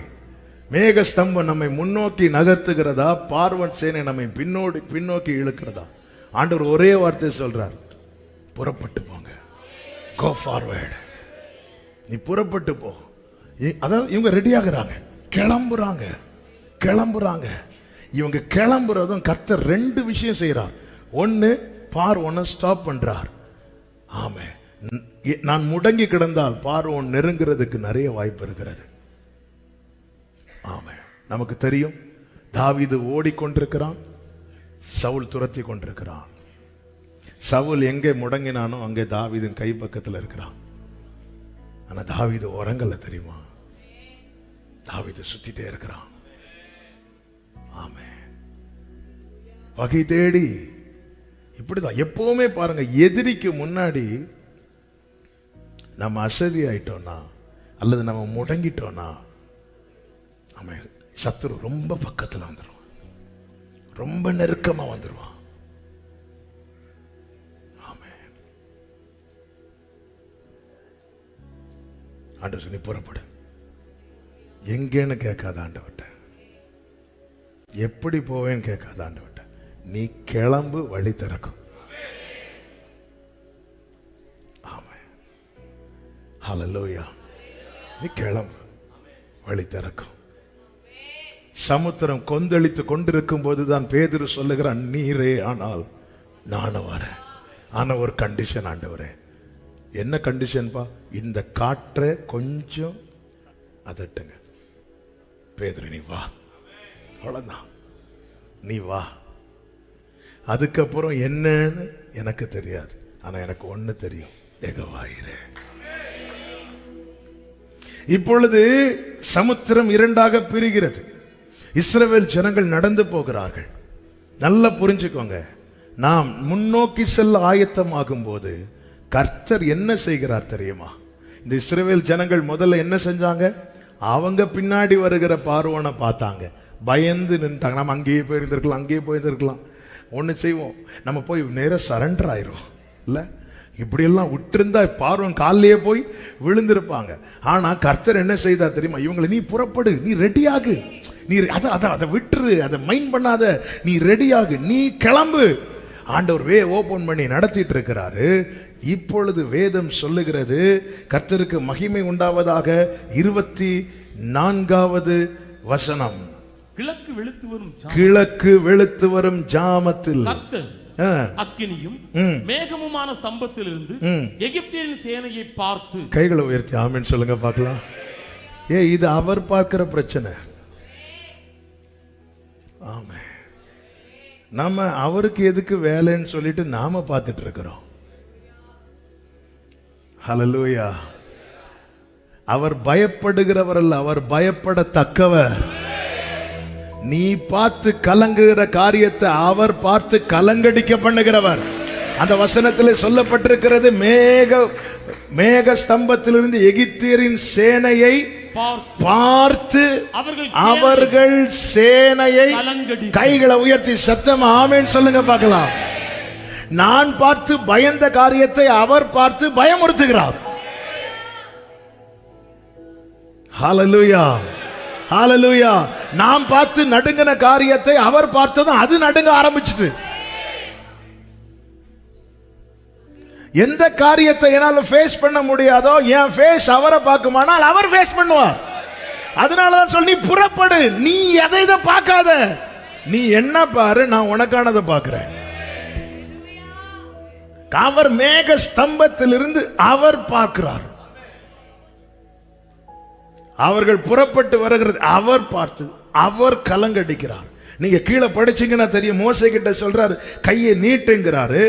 மேக ஸ்தம்பம் நம்மை முன்னோக்கி நகர்த்துகிறதா, பார்வன் சேனை நம்மை பின்னோக்கி இழுக்கிறதா? ஆண்டவர் ஒரே வார்த்தை சொல்றார், புறப்பட்டு போங்க, கோ ஃபார்வர்ட். நீ புறப்பட்டு போ. அதாவது இவங்க ரெடி ஆகுறாங்க, கிளம்புறாங்க. இவங்க கிளம்புறதும் கர்த்தர் ரெண்டு விஷயம் செய்யறார். ஒன்னு, பார்வோனை ஸ்டாப் பண்றார். ஆமே, நான் முடங்கி கிடந்தால் பார்வோன் நெருங்கிறதுக்கு நிறைய வாய்ப்பு இருக்கிறது. ஆமே, நமக்கு தெரியும் தாவீது ஓடிக்கொண்டிருக்கிறான், சவுல் துரத்தி கொண்டிருக்கிறான். சவுல் எங்கே முடங்கினானோ அங்கே தாவீதின் கை பக்கத்தில் இருக்கிறான். ஆனா தாவீது உறங்கல, தெரியுமா? தாவீது சுத்திட்டே இருக்கிறான். ஆமே, வகை தேடி. இப்படிதான் எப்பவுமே பாருங்க, எதிரிக்கு முன்னாடி நம்ம அசதி ஆயிட்டோம்னா அல்லது நம்ம முடங்கிட்டோம்னா, ஆமே, சத்துரு ரொம்ப பக்கத்துல வந்துருவான், ரொம்ப நெருக்கமா வந்துருவான். ஆமே, ஆண்டவர் நீ புறப்படு. எங்கேன்னு கேட்காத ஆண்டவர்கிட்ட, எப்படி போவேன்னு கேட்காத ஆண்டவர்கிட்ட, நீ கிளம்பு, வழி திறக்கும். ஆமே, ஹல்லேலூயா. நீ கிளம்பு, வழி திறக்கும். சமுத்திரம் கொந்தளித்து கொண்டிருக்கும் போதுதான் பேதுரு சொல்லுகிறான், நீரே ஆனால் நானும் வரேன். ஆனா ஒரு கண்டிஷன் ஆண்டவரே. என்ன கண்டிஷன்பா? இந்த காற்றை கொஞ்சம் அதட்டுங்க. பேதுரு நீ வா, அவ்வளவுதான், நீ வா. அதுக்கப்புறம் என்னன்னு எனக்கு தெரியாது, ஆனா எனக்கு ஒண்ணு தெரியும், யெகோவாயிரே. இப்பொழுது சமுத்திரம் இரண்டாக பிரிகிறது. இஸ்ரவேல் ஜனங்கள் நடந்து போகிறார்கள். நல்லா புரிஞ்சுக்கோங்க, நாம் முன்னோக்கி செல்ல ஆயத்தமாகும் போது கர்த்தர் என்ன செய்கிறார் தெரியுமா? இந்த இஸ்ரவேல் ஜனங்கள் முதல்ல என்ன செஞ்சாங்க? அவங்க பின்னாடி வருகிற பார்வோனை பார்த்தாங்க, பயந்து நின்றாங்க. நம்ம அங்கேயே போயிருந்திருக்கலாம், அங்கேயே போயிருந்திருக்கலாம். ஒன்று செய்வோம், நம்ம போய் நேராக சரண்டர் ஆயிரும் இல்லை? இப்படியெல்லாம் விட்டுருந்தா பார்வன் காலிலேயே போய் விழுந்திருப்பாங்க. ஆனா கர்த்தர் என்ன செய்தா தெரியுமா? இவங்களை நீ புறப்படு, நீ ரெடியாகு, நீ அதை விட்டுரு, அதை மைண்ட் பண்ணாத, நீ ரெடியாகு, நீ கிளம்பு. ஆண்டவர் ஓபன் பண்ணி நடத்திட்டு இருக்கிறாரு. இப்பொழுது வேதம் சொல்லுகிறது, கர்த்தருக்கு மகிமை உண்டாவதாக, 24வது வசனம். கிழக்கு வெளுத்து வரும் ஜாமத்தில் அக்கினியும் மேகமுமான ஸ்தம்பத்தில் இருந்து எகிப்தியரின் சேனையை பார்த்து, கைகளை உயர்த்தி ஆமென் சொல்லுங்க பார்க்கலாம். இது அவர் பார்க்கிற பிரச்சனை. ஆமே, நம்ம அவருக்கு எதுக்கு வேலைன்னு சொல்லிட்டு நாம பார்த்துட்டு இருக்கிறோம். ஹல்லேலூயா. அவர் பயப்படுகிறவர் அல்ல, அவர் பயப்படத்தக்கவர். நீ பார்த்து கலங்குகிற காரியத்தை அவர் பார்த்து கலங்கடிக்க பண்ணுகிறவர். அந்த வசனத்தில் சொல்லப்பட்டிருக்கிறது, மேக ஸ்தம்பத்திலிருந்து எகிப்தியரின் சேனையை பார்த்து அவர்கள் சேனையை, கைகளை உயர்த்தி சத்தமா ஆமென் சொல்லுங்க பார்க்கலாம். நான் பார்த்து பயந்த காரியத்தை அவர் பார்த்து பயமுறுத்துகிறார். ஹல்லேலூயா, ஹல்லேலூயா. நாம் பார்த்து நடுங்கின காரியத்தை அவர் பார்த்ததும் அது நடுங்க ஆரம்பிச்சிட்டு. எந்த காரியத்தை என்னால ஃபேஸ் பண்ண முடியாதோ, என் ஃபேஸ் அவரை பார்க்குமானால் அவர் ஃபேஸ் பண்ணுவார். அதனாலதான் சொல்லி நீ புறப்படு, நீ எதை இதை பார்க்காத, நீ என்ன பாரு, நான் உனக்கானதை பார்க்கிறேன். அவர் மேக ஸ்தம்பத்திலிருந்து அவர் பார்க்கிறார். அவர்கள் புறப்பட்டு வருகிறது அவர் பார்த்து அவர் கலங்கடிக்கிறார். நீங்க கீழே படிச்சீங்கன்னா தெரியும், மோசே கிட்ட சொல்றாரு, கையை நீட்டுங்கிறாரு.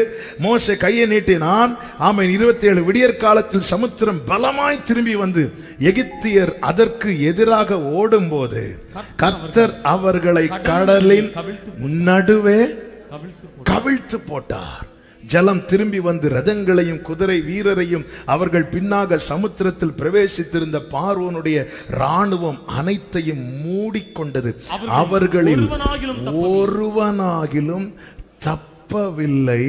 மோசே கையை நீட்டினான். ஆமென். 27 விடியற் காலத்தில் சமுத்திரம் பலமாய் திரும்பி வந்து எகிப்தியர் அதற்கு எதிராக ஓடும் போது கர்த்தர் அவர்களை கடலின் நடுவே கவிழ்த்து போட்டார். ஜலம் திரும்பி வந்து ரதங்களையும் குதிரை வீரரையும் அவர்கள் பின்னாக சமுத்திரத்தில் பிரவேசித்திருந்த பார்வோனுடைய ராணுவம் அனைத்தையும் மூடிக்கொண்டது. அவர்களில் ஒருவனாகிலும் தப்பவில்லை.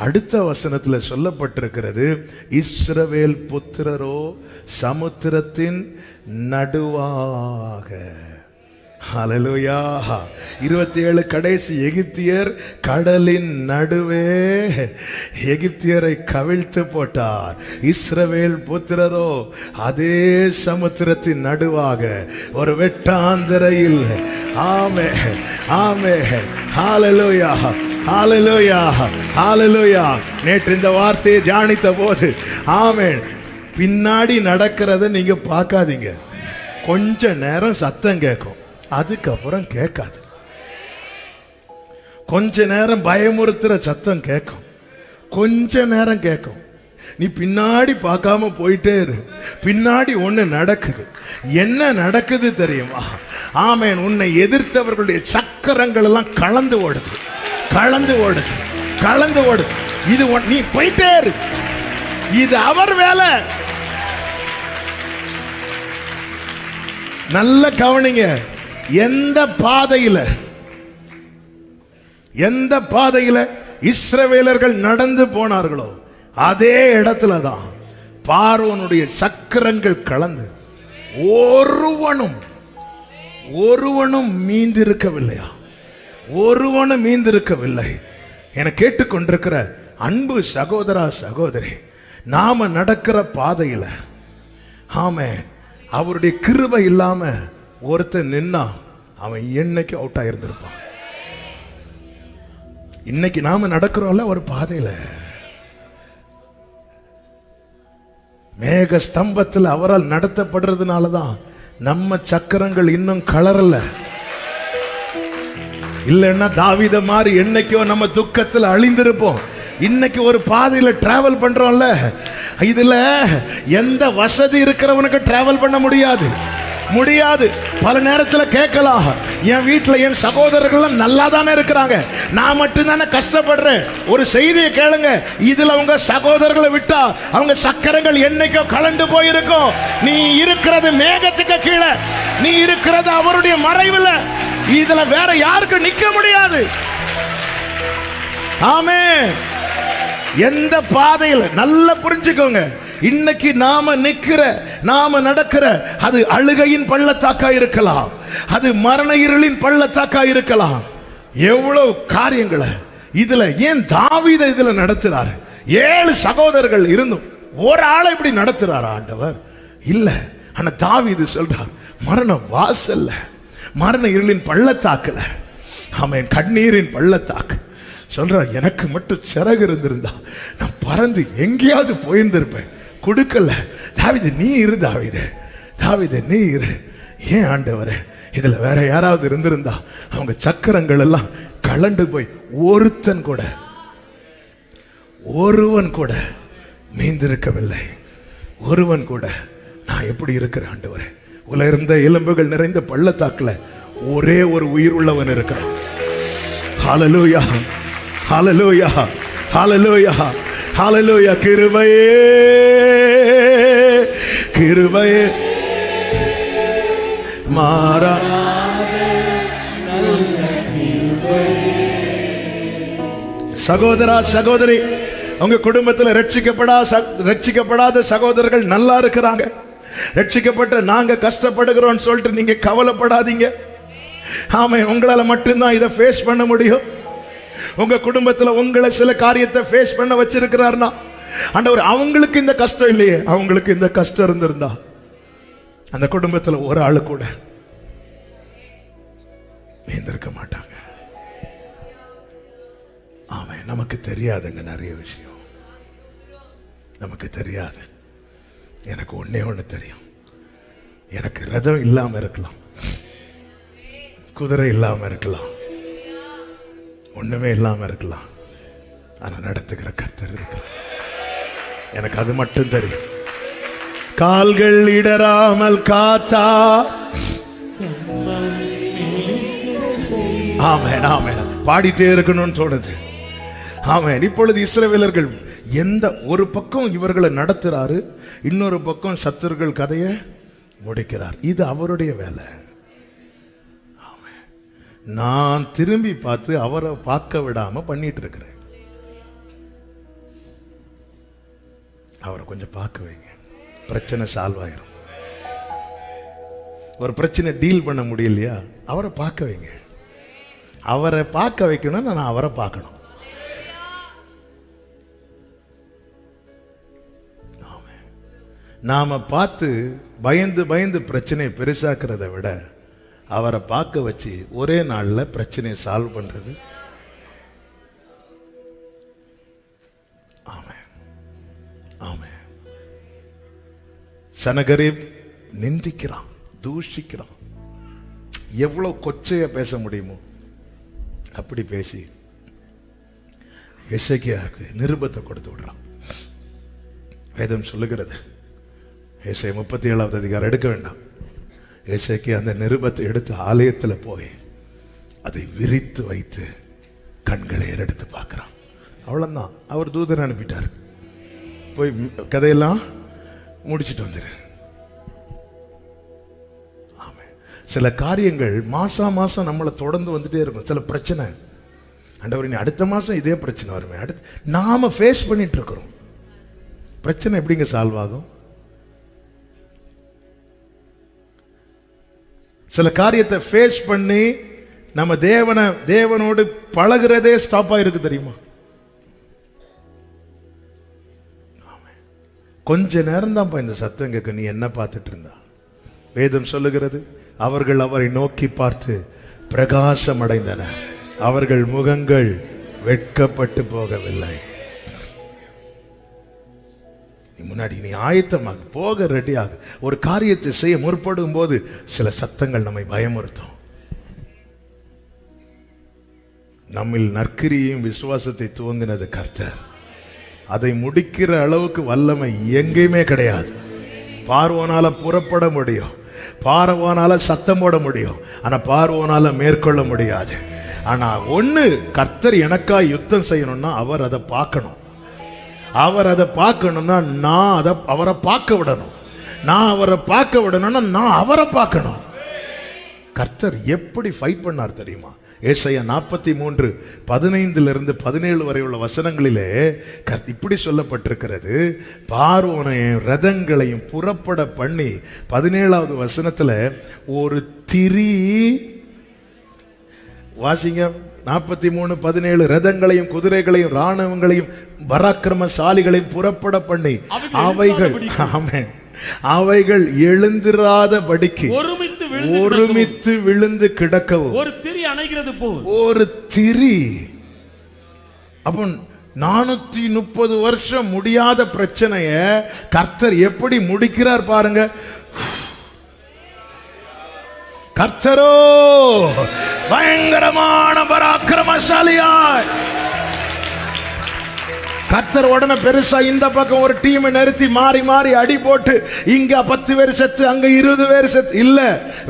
அடுத்த வசனத்தில் சொல்லப்பட்டிருக்கிறது, இஸ்ரவேல் புத்திரரோ சமுத்திரத்தின் நடுவாக. ஹல்லேலூயா. 27 கடைசி எகிப்தியர் கடலின் நடுவே எகிப்தியரை கவிழ்த்து போட்டார். இஸ்ரவேல் புத்திரரோ அதே சமுத்திரத்தின் நடுவாக ஒரு வெட்டாந்தரையில். ஆமென், ஆமென், ஹல்லேலூயா, ஹல்லேலூயா, ஹல்லேலூயா. நேற்று இந்த வார்த்தையை தியானித்த போது ஆமென், பின்னாடி நடக்கிறத நீங்க பார்க்காதீங்க. கொஞ்ச நேரம் சத்தம் கேட்கும், அதுக்கப்புறம் கேட்காது. கொஞ்ச நேரம் பயமுறுத்துற சத்தம் கேட்கும், கொஞ்ச நேரம் கேட்கும். நீ பின்னாடி பார்க்காம போயிட்டே இரு. பின்னாடி ஒண்ணு நடக்குது. என்ன நடக்குது தெரியுமா? ஆமென், உன்னை எதிர்த்தவர்களுடைய சக்கரங்கள் எல்லாம் கலந்து ஓடுது, கலந்து ஓடுது, கலந்து ஓடுது. இது நீ போயிட்டே இரு, இது அவர் வேலை. நல்ல கவனிங்க. எந்த பாதையில இஸ்ரவேலர்கள் நடந்து போனார்களோ அதே இடத்துல தான் பார்வோனுடைய சக்கரங்கள் கலந்து ஒருவனும் மீந்திருக்கவில்லையா? ஒருவனும் மீந்திருக்கவில்லை. என கேட்டுக்கொண்டிருக்கிற அன்பு சகோதரா சகோதரி, நாம நடக்கிற பாதையில ஆமென், அவருடைய கிருபை இல்லாம ஒருத்தன் நின்னா அவன் என்னைக்கு அவுட் ஆயிருந்திருப்பான். இன்னைக்கு நாம நடக்கிறோம்ல ஒரு பாதையில, மேக ஸ்தம்பத்தில் அவரால் நடத்தப்படுறதுனாலதான் நம்ம சக்கரங்கள் இன்னும் கலரல. இல்லைன்னா தாவீத மாதிரி என்னைக்கோ நம்ம துக்கத்தில் அழிந்திருப்போம். இன்னைக்கு ஒரு பாதையில டிராவல் பண்றோம்ல, இதுல எந்த வசதி இருக்கிறவனுக்கு டிராவல் பண்ண முடியாது. பல நேரத்தில் கேட்கலாம், என் வீட்டில் என் சகோதரர்கள் நல்லா தானே இருக்கிறாங்க, நான் மட்டும் தானே கஷ்டப்படுறேன். ஒரு செய்தியை கேளுங்க, இதுல உங்க சகோதரர்களை விட்டா அவங்க சக்கரங்கள் என்னைக்கோ கலந்து போயிருக்கும். நீ இருக்கிறது மேகத்துக்கு கீழே, நீ இருக்கிறது அவருடைய மறைவில். இதுல வேற யாருக்கு நிக்க முடியாது. ஆமென். எந்த பாதையில் நல்லா புரிஞ்சுக்கோங்க. இன்னைக்கு நாம நடக்கிற அது அழுகையின் பள்ளத்தாக்கா இருக்கலாம், அது மரண இருளின் பள்ளத்தாக்கா இருக்கலாம். எவ்வளவு காரியங்களை இதுல ஏன் தாவீதை இதுல நடத்துறாரு? 7 சகோதரர்கள் இருந்தும் ஒரு ஆளை இப்படி நடத்துறாரு ஆண்டவர்? இல்ல. ஆனா தாவீது சொல்றார், மரண வாசல்ல, மரண இருளின் பள்ளத்தாக்குல, ஆமென், கண்ணீரின் பள்ளத்தாக்கு சொல்றார், எனக்கு மட்டும் சிறகு இருந்திருந்தா நான் பறந்து எங்கேயாவது போயிருந்திருப்பேன். கொடுக்கல. தாவீது நீ இரு, தாவீது நீ இரு. ஏன் ஆண்டவரே, இதுல வேற யாராவது இருந்திருந்தா அவங்க சக்கரங்கள் எல்லாம் கலண்டு போய் ஒருவன் கூட மீந்திருக்கவில்லை. ஒருவன் கூட. நான் எப்படி இருக்கிறேன் ஆண்டவரே? உலர்ந்த எலும்புகள் நிறைந்த பள்ளத்தாக்குல ஒரே ஒரு உயிர் உள்ளவன் இருக்கிறான். ஹல்லேலூயா, ஹல்லேலூயா, ஹல்லேலூயா, ஹல்லேலூயா. கிருபையே, கிருபையே மாறா. சகோதரா சகோதரி, உங்க குடும்பத்தில் ரட்சிக்கப்படாத சகோதரர்கள் நல்லா இருக்கிறாங்க. ரட்சிக்கப்பட்ட நாங்க கஷ்டப்படுகிறோம் சொல்லிட்டு நீங்க கவலைப்படாதீங்க. ஆமென். உங்களால மட்டும்தான் இதை ஃபேஸ் பண்ண முடியும். உங்க குடும்பத்தில் உங்களை சில காரியத்தை ஃபேஸ் பண்ண வச்சிருக்கிறார்னா ஆண்டவர், அவங்களுக்கு இந்த கஷ்டம் இல்லையே, அவங்களுக்கு இந்த கஷ்டம் இருந்திருந்தா அந்த குடும்பத்தில் ஒரு ஆளு கூட மீந்திருக்க மாட்டாங்க. ஆமென். நமக்கு தெரியாதுங்க நிறைய விஷயம், நமக்கு தெரியாது. எனக்கு ஒண்ணு தெரியும், எனக்கு ரதம் இல்லாம இருக்கலாம், குதிரை இல்லாம இருக்கலாம், ஒண்ணுமே இல்லாம இருக்கலாம், ஆனா நடத்துகிற கர்த்தர் இருக்கிறார். எனக்கு அது மட்டும் தெரியும். கால்கள் இடராமல் காத்தா. ஆமென், ஆமென். பாடிட்டே இருக்கணும்னு தோணுது. ஆமென். இப்பொழுது இஸ்ரவேலர்கள் எந்த ஒரு பக்கம் இவர்களை நடத்துறாரு, இன்னொரு பக்கம் சத்துருக்கள் கதையை முடிக்கிறார். இது அவருடைய வேலை. நான் திரும்பி பார்த்து அவரை பார்க்க விடாம பண்ணிட்டு இருக்கிறேன். அவரை கொஞ்சம் பார்க்க வைங்க, பிரச்சனை சால்வ் ஆயிரும். ஒரு பிரச்சனை டீல் பண்ண முடியலையா, அவரை பார்க்க வைங்க. அவரை பார்க்க வைக்கணும், நான் அவரை பார்க்கணும். நாம பார்த்து பயந்து பயந்து பிரச்சனையை பெருசாக்குறதை விட அவரை பார்க்க வச்சு ஒரே நாளில் பிரச்சனையை சால்வ் பண்றது. ஆமென், ஆமென். சனகரீப் நிந்திக்கிறான், தூஷிக்கிறான். எவ்வளவு கொச்சையா பேச முடியுமோ அப்படி பேசி எசேக்கியாவுக்கு நிருபத்தை கொடுத்து விடுறான். வேதம் சொல்லுகிறது, ஏசாயா 37வது அதிகாரம் எடுக்க வேண்டாம். எசேக்கியா அந்த நிருபத்தை எடுத்து ஆலயத்தில் போய் அதை விரித்து வைத்து கண்களை ஏறெடுத்து பார்க்கிறான். அவ்வளவுதான், அவர் தூதனை அனுப்பிட்டார், போய் கதையெல்லாம் முடிச்சுட்டு வந்துரு. சில காரியங்கள் மாசம் மாசம் நம்மளை தொடர்ந்து வந்துட்டே இருக்கும். சில பிரச்சனை, ஆண்டவரே அடுத்த மாசம் இதே பிரச்சனை வருமே, அடுத்து நாம ஃபேஸ் பண்ணிட்டு இருக்கிறோம். பிரச்சனை எப்படிங்க சால்வ் ஆகும்? சில காரியத்தை ஃபேஸ் பண்ணி நம்ம தேவனோடு பழகுறதே ஸ்டாப் ஆயிருக்கு தெரியுமா? கொஞ்ச நேரம் தான் இந்த சத்தம் கேட்க. நீ என்ன பார்த்துட்டு இருந்தா? வேதம் சொல்லுகிறது, அவர்கள் அவரை நோக்கி பார்த்து பிரகாசம் அடைந்தனர், அவர்கள் முகங்கள் வெட்கப்பட்டு போகவில்லை. முன்னாடி நீ ஆயத்தமாக போக ரெடியாக ஒரு காரியத்தை செய்ய முற்படும் போது சில சத்தங்கள் நம்மை பயமுறுத்தும். நம்மில் நற்கிரியையும் விசுவாசத்தை துவங்கினது கர்த்தர். அதை முடிக்கிற அளவுக்கு வல்லமை எங்கேயுமே கிடையாது. பார்வோனால புறப்பட முடியும், பார்வோனால சத்தம் போட முடியும், ஆனா பார்வோனால மேற்கொள்ள முடியாது. ஆனா ஒண்ணு, கர்த்தர் எனக்காய் யுத்தம் செய்யணும்னா அவர் அதை பார்க்கணும். அவர் அதை பார்க்கணும்னா நான் அவரை பார்க்க விடணும். நான் அவரை பார்க்க விடணும்னா நான் அவரை பார்க்கணும். கர்த்தர் எப்படி ஃபைட் பண்ணார் தெரியுமா? ஏசாயா 43:15 17 வரை உள்ள வசனங்களிலே இப்படி சொல்லப்பட்டிருக்கிறது, பார்வோனையும் ரதங்களையும் புறப்பட பண்ணி 17வது வசனத்துல ஒரு திரி வாசிங்க. 43:17 ரதங்களையும் குதிரைகளையும் ராணுவங்களையும் பராக்கிரமசாலிகளையும் புறப்பட பண்ணி அவைகள் எழுந்திராதபடிக்கு ஒருமித்து விழுந்து கிடக்கவும் ஒரு திரி அணைகிறது போல். ஒரு திரி. அப்போ 430 வருஷம் முடியாத பிரச்சனைய கர்த்தர் எப்படி முடிக்கிறார் பாருங்க. கர்த்தரோ பயங்கரமான பராக்கிரமசாலியாய். கர்த்தர் உடனே பெருசா இந்த பக்கம் ஒரு டீமை நிறுத்தி மாறி மாறி அடி போட்டு இங்க 10 பேர் செத்து அங்க 20 பேர் செத்து இல்ல.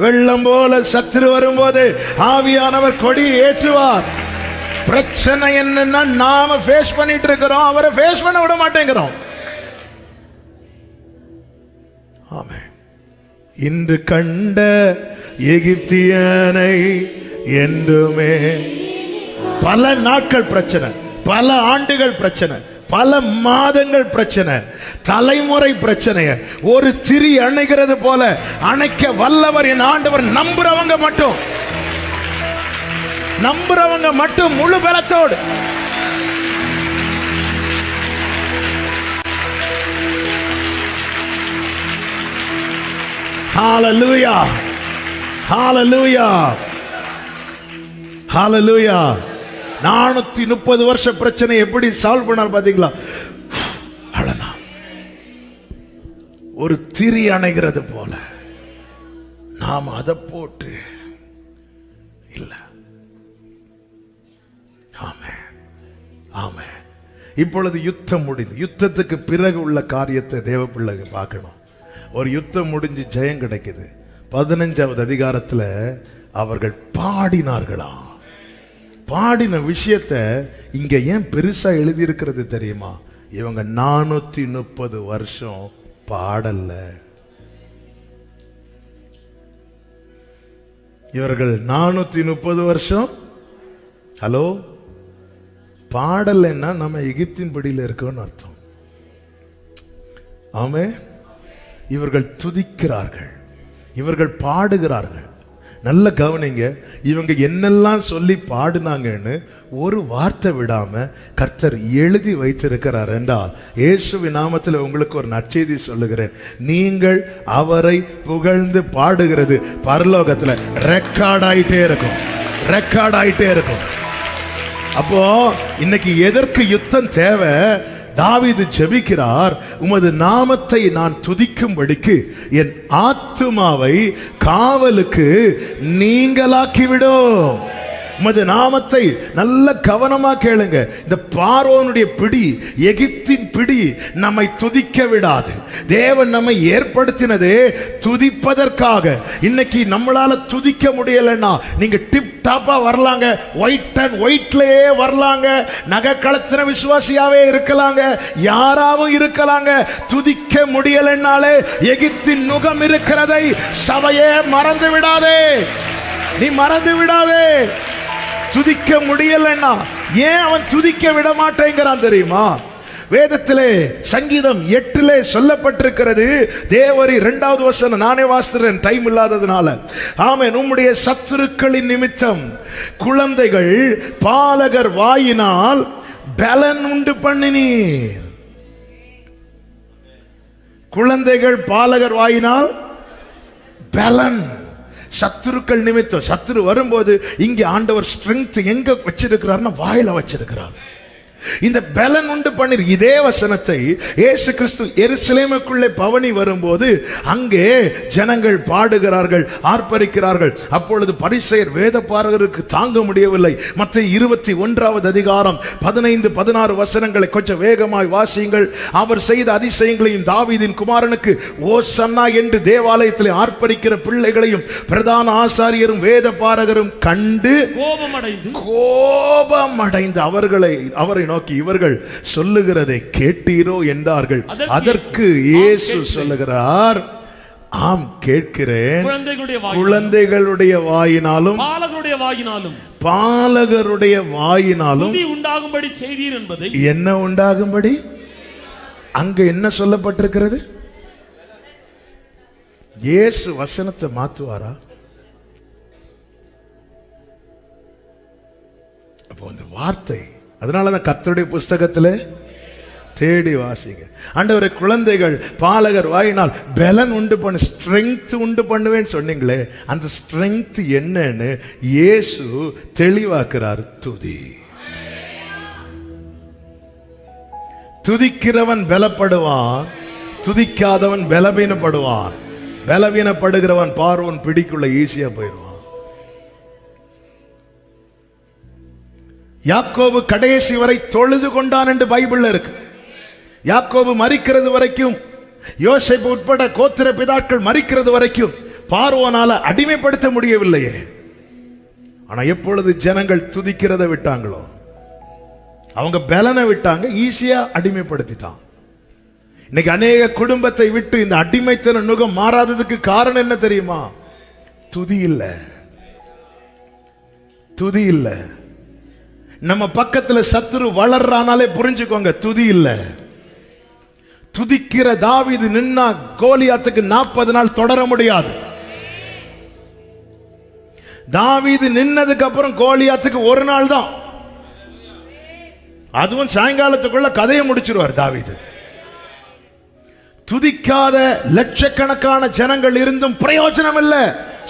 வெள்ளம் போல சத்துரு வரும்போது ஆவியானவர் கொடி ஏற்றுவார். பிரச்சனை என்னன்னா நாம ஃபேஸ் பண்ணிட்டு இருக்கிறோம், அவரை ஃபேஸ் பண்ண விட மாட்டேங்கிறோம். ஆமென். இன்று கண்ட எகிப்தியனை என்றுமே. பல நாட்கள் பிரச்சனை, பல ஆண்டுகள் பிரச்சனை, பல மாதங்கள் பிரச்சனை, தலைமுறை பிரச்சனைய ஒரு திரி அணைகிறது போல அணைக்க வல்லவர் என் ஆண்டவர். நம்புறவங்க மட்டும் முழு பலத்தோடு. ஹalleluya, ஹalleluya, ஹalleluya. 430 வருஷ பிரச்சனை எப்படி சால்வ் பண்ணார் பாத்தீங்களா? ஒரு திரி அணைகிறது போல நாம் அதை போட்டு இல்ல. ஆமென், ஆமென். இப்பொழுது யுத்தம் முடிந்து, யுத்தத்துக்கு பிறகு உள்ள காரியத்தை தேவ பிள்ளைங்க பார்க்கணும். ஒரு யுத்தம் முடிஞ்சு ஜெயம் கிடைக்குது. 15வது அதிகாரத்துல அவர்கள் பாடினார்களாம். பாடின விஷயத்தை இங்க ஏன் பெருசா எழுதி இருக்கிறது தெரியுமா? இவங்க 430 வருஷம் பாடல்ல. இவர்கள் 430 வருஷம் ஹலோ பாடல்னா நம்ம எகிப்தின் படியில இருக்கோம்னு அர்த்தம். ஆமே. இவர்கள் துதிக்கிறார்கள், இவர்கள் பாடுகிறார்கள். நல்ல கவனிங்க, இவங்க என்னெல்லாம் சொல்லி பாடினாங்கன்னு ஒரு வார்த்தை விடாம கர்த்தர் எழுதி வைத்திருக்கிறார் என்றால், இயேசுவின் நாமத்தில் உங்களுக்கு ஒரு நற்செய்தி சொல்லுகிறேன். நீங்கள் அவரை புகழ்ந்து பாடுகிறது பரலோகத்தில் ரெக்கார்ட் ஆயிட்டே இருக்கும், ரெக்கார்ட் ஆயிட்டே இருக்கும். அப்போ இன்னைக்கு எதற்கு யுத்தம் தேவை? தாவீது ஜெபிக்கிறார், உமது நாமத்தை நான் துதிக்கும்படிக்கு என் ஆத்துமாவை காவலுக்கு நீங்களாக்கிவிடும். உமது நாமத்தை நல்ல கவனமா கேளுங்க. இந்த பார்வோனுடைய பிடி, எகிப்தின் பிடி நம்மை துதிக்க விடாது. தேவன் நம்மை ஏற்படுத்தினதே துதிப்பதற்காக. இன்னைக்கு நம்மளால துதிக்க முடியலன்னா நீங்க டிப் டாப்பா வரலாங்க, ஒயிட் அண்ட் ஒயிட்லயே வரலாங்க, நகை கலத்தின விசுவாசியாவே இருக்கலாங்க, யாராவும் இருக்கலாங்க. துதிக்க முடியலன்னாலே எகிப்தின் நுகம் இருக்கிறதை சபையே மறந்து விடாதே, நீ மறந்து விடாதே. துதிக்க முடியலன்னா ஏன் அவன் துதிக்க விட மாட்டேங்கிறான் தெரியுமா? வேதத்திலே சங்கீதம் 8 சொல்லப்பட்டிருக்கிறது. தேவரி 2வது வசனம், நானே வாசிக்கிறேன் டைம் இல்லாததுனால. ஆமென். உம்முடைய சத்துருக்களின் நிமித்தம் குழந்தைகள் பாலகர் வாயினால் பலன் உண்டு பண்ணினீர். குழந்தைகள் பாலகர் வாயினால் பலன். சத்துருக்கள் நிமித்தம், சத்துரு வரும்போது இங்கே ஆண்டவர் ஸ்ட்ரெங்த் எங்க வச்சிருக்கிறார்னா வாயில வச்சிருக்கிறார். இந்த பலன் உண்டு பண்ணி. இதே வசனத்தை இயேசு கிறிஸ்து எருசலேமுக்குள்ளே பவனி வரும்போது அங்கே ஜனங்கள் பாடுகிறார்கள், ஆர்ப்பரிக்கிறார்கள். அப்பொழுது பரிசேயர் வேதபாரகருக்கு தாங்க முடியவில்லை. மத்தேயு 21வது அதிகாரம் 15-16 வசனங்களை கொஞ்சம் வேகமாய் வாசியுங்கள். அவர் செய்த அதிசயங்களையும் தாவீதின் குமாரனுக்கு ஓசன்னா என்று தேவாலயத்தில் ஆர்ப்பரிக்கிற பிள்ளைகளையும் பிரதான ஆசாரியரும் வேதபாரகரும் கண்டு கோபமடைந்து அவரை நோக்கி, இவர்கள் சொல்லுகிறதை கேட்டீரோ என்றார்கள். அதற்கு இயேசு சொல்லுகிறார், ஆம் கேட்கிறேன். குழந்தைகளுடைய வாயினாலும் பாலகருடைய வாயினாலும் உண்டாகும்படி செய்தீர் என்பதை. என்ன உண்டாகும்படி? அங்க என்ன சொல்லப்பட்டிருக்கிறது? இயேசு வசனத்தை மாத்துவாரா? அப்போ அந்த வார்த்தை, அதனாலதான் கர்த்தருடைய புஸ்தகத்தில் தேடி வாசிங்க. ஆண்டவரே, குழந்தைகள் பாலகர் வாயினால் பலன் உண்டு பண்ணு, ஸ்ட்ரெங்க் உண்டு பண்ணுவேன்னு சொன்னீங்களே, அந்த ஸ்ட்ரெங்க் என்னன்னு இயேசு தெளிவாக்குறார். துதி. துதிக்கிறவன் பலப்படுவான், துதிக்காதவன் பலவீனப்படுவான். பலவீனப்படுகிறவன் பார்வோன் பிடிக்குள்ள ஈஸியா போயிடுவான். யாக்கோபு கடைசி வரை தொழுது கொண்டான் என்று பைபிள்ல இருக்கு. யாக்கோபு மரிக்கிறது வரைக்கும், யோசேப்பு உட்பட கோத்திர பிதாக்கள் மரிக்கிறது வரைக்கும் பார்வோனால அடிமைப்படுத்த முடியவில்லையே. ஆனா எப்பொழுது ஜனங்கள் துதிக்கிறத விட்டாங்களோ, அவங்க பலனை விட்டாங்க, ஈஸியா அடிமைப்படுத்திட்டான். இன்னைக்கு அநேக குடும்பத்தை விட்டு இந்த அடிமைத்தன நுகம் மாறாததுக்கு காரணம் என்ன தெரியுமா? துதி இல்ல, துதி இல்ல. நம்ம பக்கத்துல சத்துரு வளர்றானாலே புரிஞ்சுக்கோங்க, துதி இல்ல. துதிக்கிற தாவீது நின்னா கோலியாத்துக்கு 40 நாள் தொடர முடியாது. தாவீது நின்னதுக்கு அப்புறம் கோலியாத்துக்கு 1 நாள் தான், அதுவும் சாயங்காலத்துக்குள்ள கதையை முடிச்சிருவார் தாவீது. துதிக்காத லட்சக்கணக்கான ஜனங்கள் இருந்தும் பிரயோஜனம் இல்லை.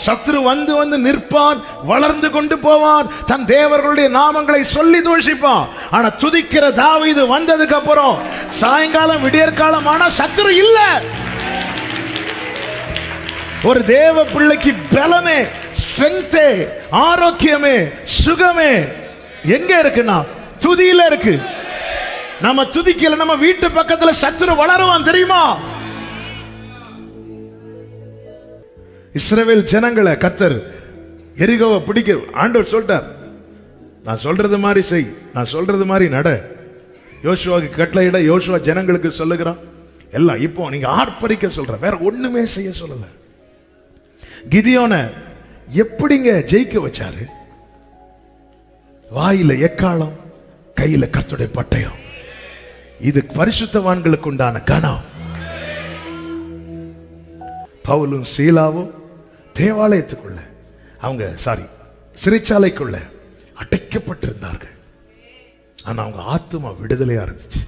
சத்துரு வந்து வந்து நிற்பான், வளர்ந்து கொண்டு போவான், தன் தேவர்களுடைய நாமங்களை சொல்லி தூஷிப்பான். ஆனா துதிக்கிற தாவீது வந்ததுக்கு அப்புறம் சாயங்காலம் விடியற்காலம் ஆனா சத்துரு இல்ல. ஒரு தேவ பிள்ளைக்கு பலமே, ஸ்ட்ரெங்தே, ஆரோக்கியமே, சுகமே எங்க இருக்குன்னா துதியில இருக்கு. நம்ம துதிக்கல, நம்ம வீட்டு பக்கத்துல சத்துரு வளருவான் தெரியுமா? இஸ்ரவேல் ஜனங்களை கர்த்தர் எரிகோவை பிடிக்க ஆண்டவர் சொல்லிட்டார், நான் சொல்றது மாதிரி செய், நான் சொல்றது மாதிரி நட. யோசுவாக்கு கட்டளையிட யோசுவா ஜனங்களுக்கு சொல்லுகிறான். எல்லாம் இப்போ நீங்க ஆர்ப்பரிக்க சொல்ற, வேற ஒண்ணுமே செய்ய சொல்லல. கிதியோனை எப்படிங்க ஜெயிக்க வச்சாரு? வாயில எக்காலம், கையில கர்த்தருடைய பட்டயம். இது பரிசுத்தவான்களுக்கு உண்டான கனம். பவுலும் சீலாவும் தேவாலயத்துக்குள்ள அவங்க சிறைச்சாலைக்குள்ள அடைக்கப்பட்டிருந்தார்கள். ஆனா அவங்க ஆத்துமா விடுதலையா இருந்துச்சு.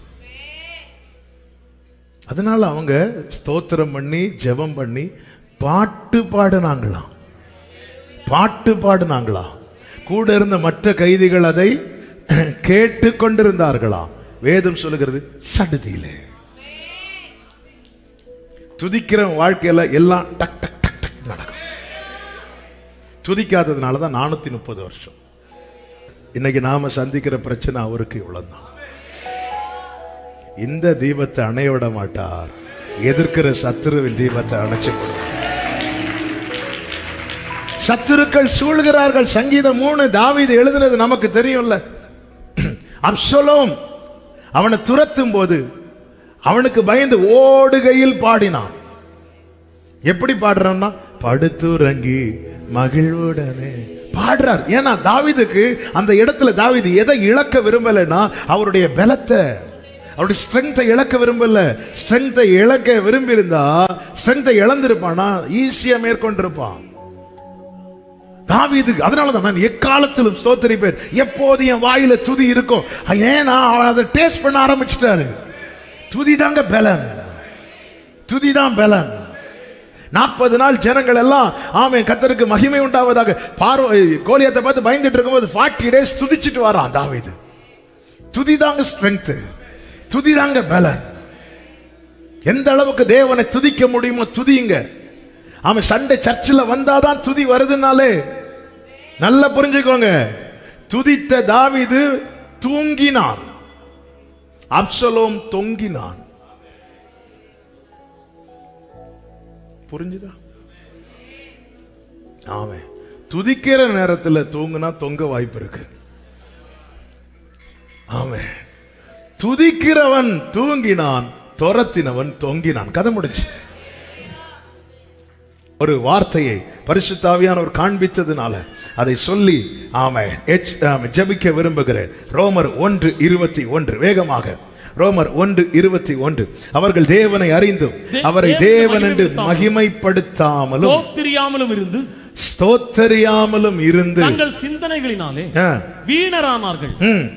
அதனால அவங்க ஸ்தோத்திரம் பண்ணி ஜெபம் பண்ணி பாட்டு பாடினாங்களாம். கூட இருந்த மற்ற கைதிகள் அதை கேட்டு கொண்டிருந்தார்களாம். வேதம் சொல்லுகிறது சடுதியிலே. துதிக்கிற வாழ்க்கையில எல்லாம் டக் டக் டக் டக் நடக்கும். துதிக்காததுனாலதான் 430 வருஷம். இன்னைக்கு நாம சந்திக்கிற பிரச்சனை அவருக்கு இவ்வளவுதான். இந்த தீபத்தை அணைய விட மாட்டார். எதிர்க்கிற சத்துருவின் தீபத்தை அணைச்சுப்படுவார். சத்துருக்கள் சூழ்கிறார்கள். சங்கீதம் 3 தாவீது எழுதினது நமக்கு தெரியும்ல. அப்சலோம் அவனை துரத்தும் போது அவனுக்கு பயந்து ஓடுகையில் பாடினான். எப்படி பாடுறான்னா, படுத்துறங்கி மகிழ்வுடனே பாடுறார். ஏன்னா தாவீதுக்கு அந்த இடத்துல தாவீது எதை இழக்க விரும்பலைன்னா அவருடைய பலத்தை, அவருடைய ஸ்ட்ரெங்தை இழக்க விரும்பல. ஸ்ட்ரெங்தை இழக்க விரும்பி இருந்தா ஸ்ட்ரெங்தை இழந்திருப்பானா ஈஸியா மேற்கொண்டிருப்பான் தாவீது. அதனாலதான் நான் எக்காலத்திலும் ஸ்தோத்திரிப்பேன், எப்போது என் வாயில துதி இருக்கும். ஏன்னா அதை டேஸ்ட் பண்ண ஆரம்பிச்சிட்டாரு. துதிதாங்க பலன், துதிதான் பலன். 40 நாள் ஜனங்கள் எல்லாம் ஆமென் கர்த்தருக்கு மகிமை உண்டாவதாக கோலியாத்தை பார்த்து பயந்துட்டு இருக்கும்போது 40 days துதிச்சிட்டு வரான் தாவீது. துதிதாங்க ஸ்ட்ரெங்த், துதிதாங்க பலன். எந்த அளவுக்கு தேவனை துதிக்க முடியுமோ துதிங்க. அவன் சண்டே சர்ச்சில் வந்தாதான் துதி வருதுனாலே நல்லா புரிஞ்சுக்கோங்க. துதித்த தாவீது தூங்கினான், அப்சலோம் தொங்கினான். புரிஞ்சுதா? ஆமென். துதிக்கிற நேரத்தில் தூங்குனா தொங்க வாய்ப்பு இருக்கு. ஆமென். துதிக்கிறவன் தூங்கினான், துரத்தினவன் தொங்கினான். கதை முடிச்சு. ஒரு வார்த்தையை பரிசுத்த ஆவியானவர் காண்பித்ததுனால அதை சொல்லி ஜெபிக்க விரும்புகிறேன். ரோமர் 1:21 வேகமாக. ரோமர் 1:21 அவர்கள் தேவனை அறிந்தும் அவரை தேவன் என்று மகிமைப்படுத்தாமலும் ஸ்தோத்தரியாமலும் இருந்து தங்கள் சிந்தனைகளினாலே வீணரானார்கள்.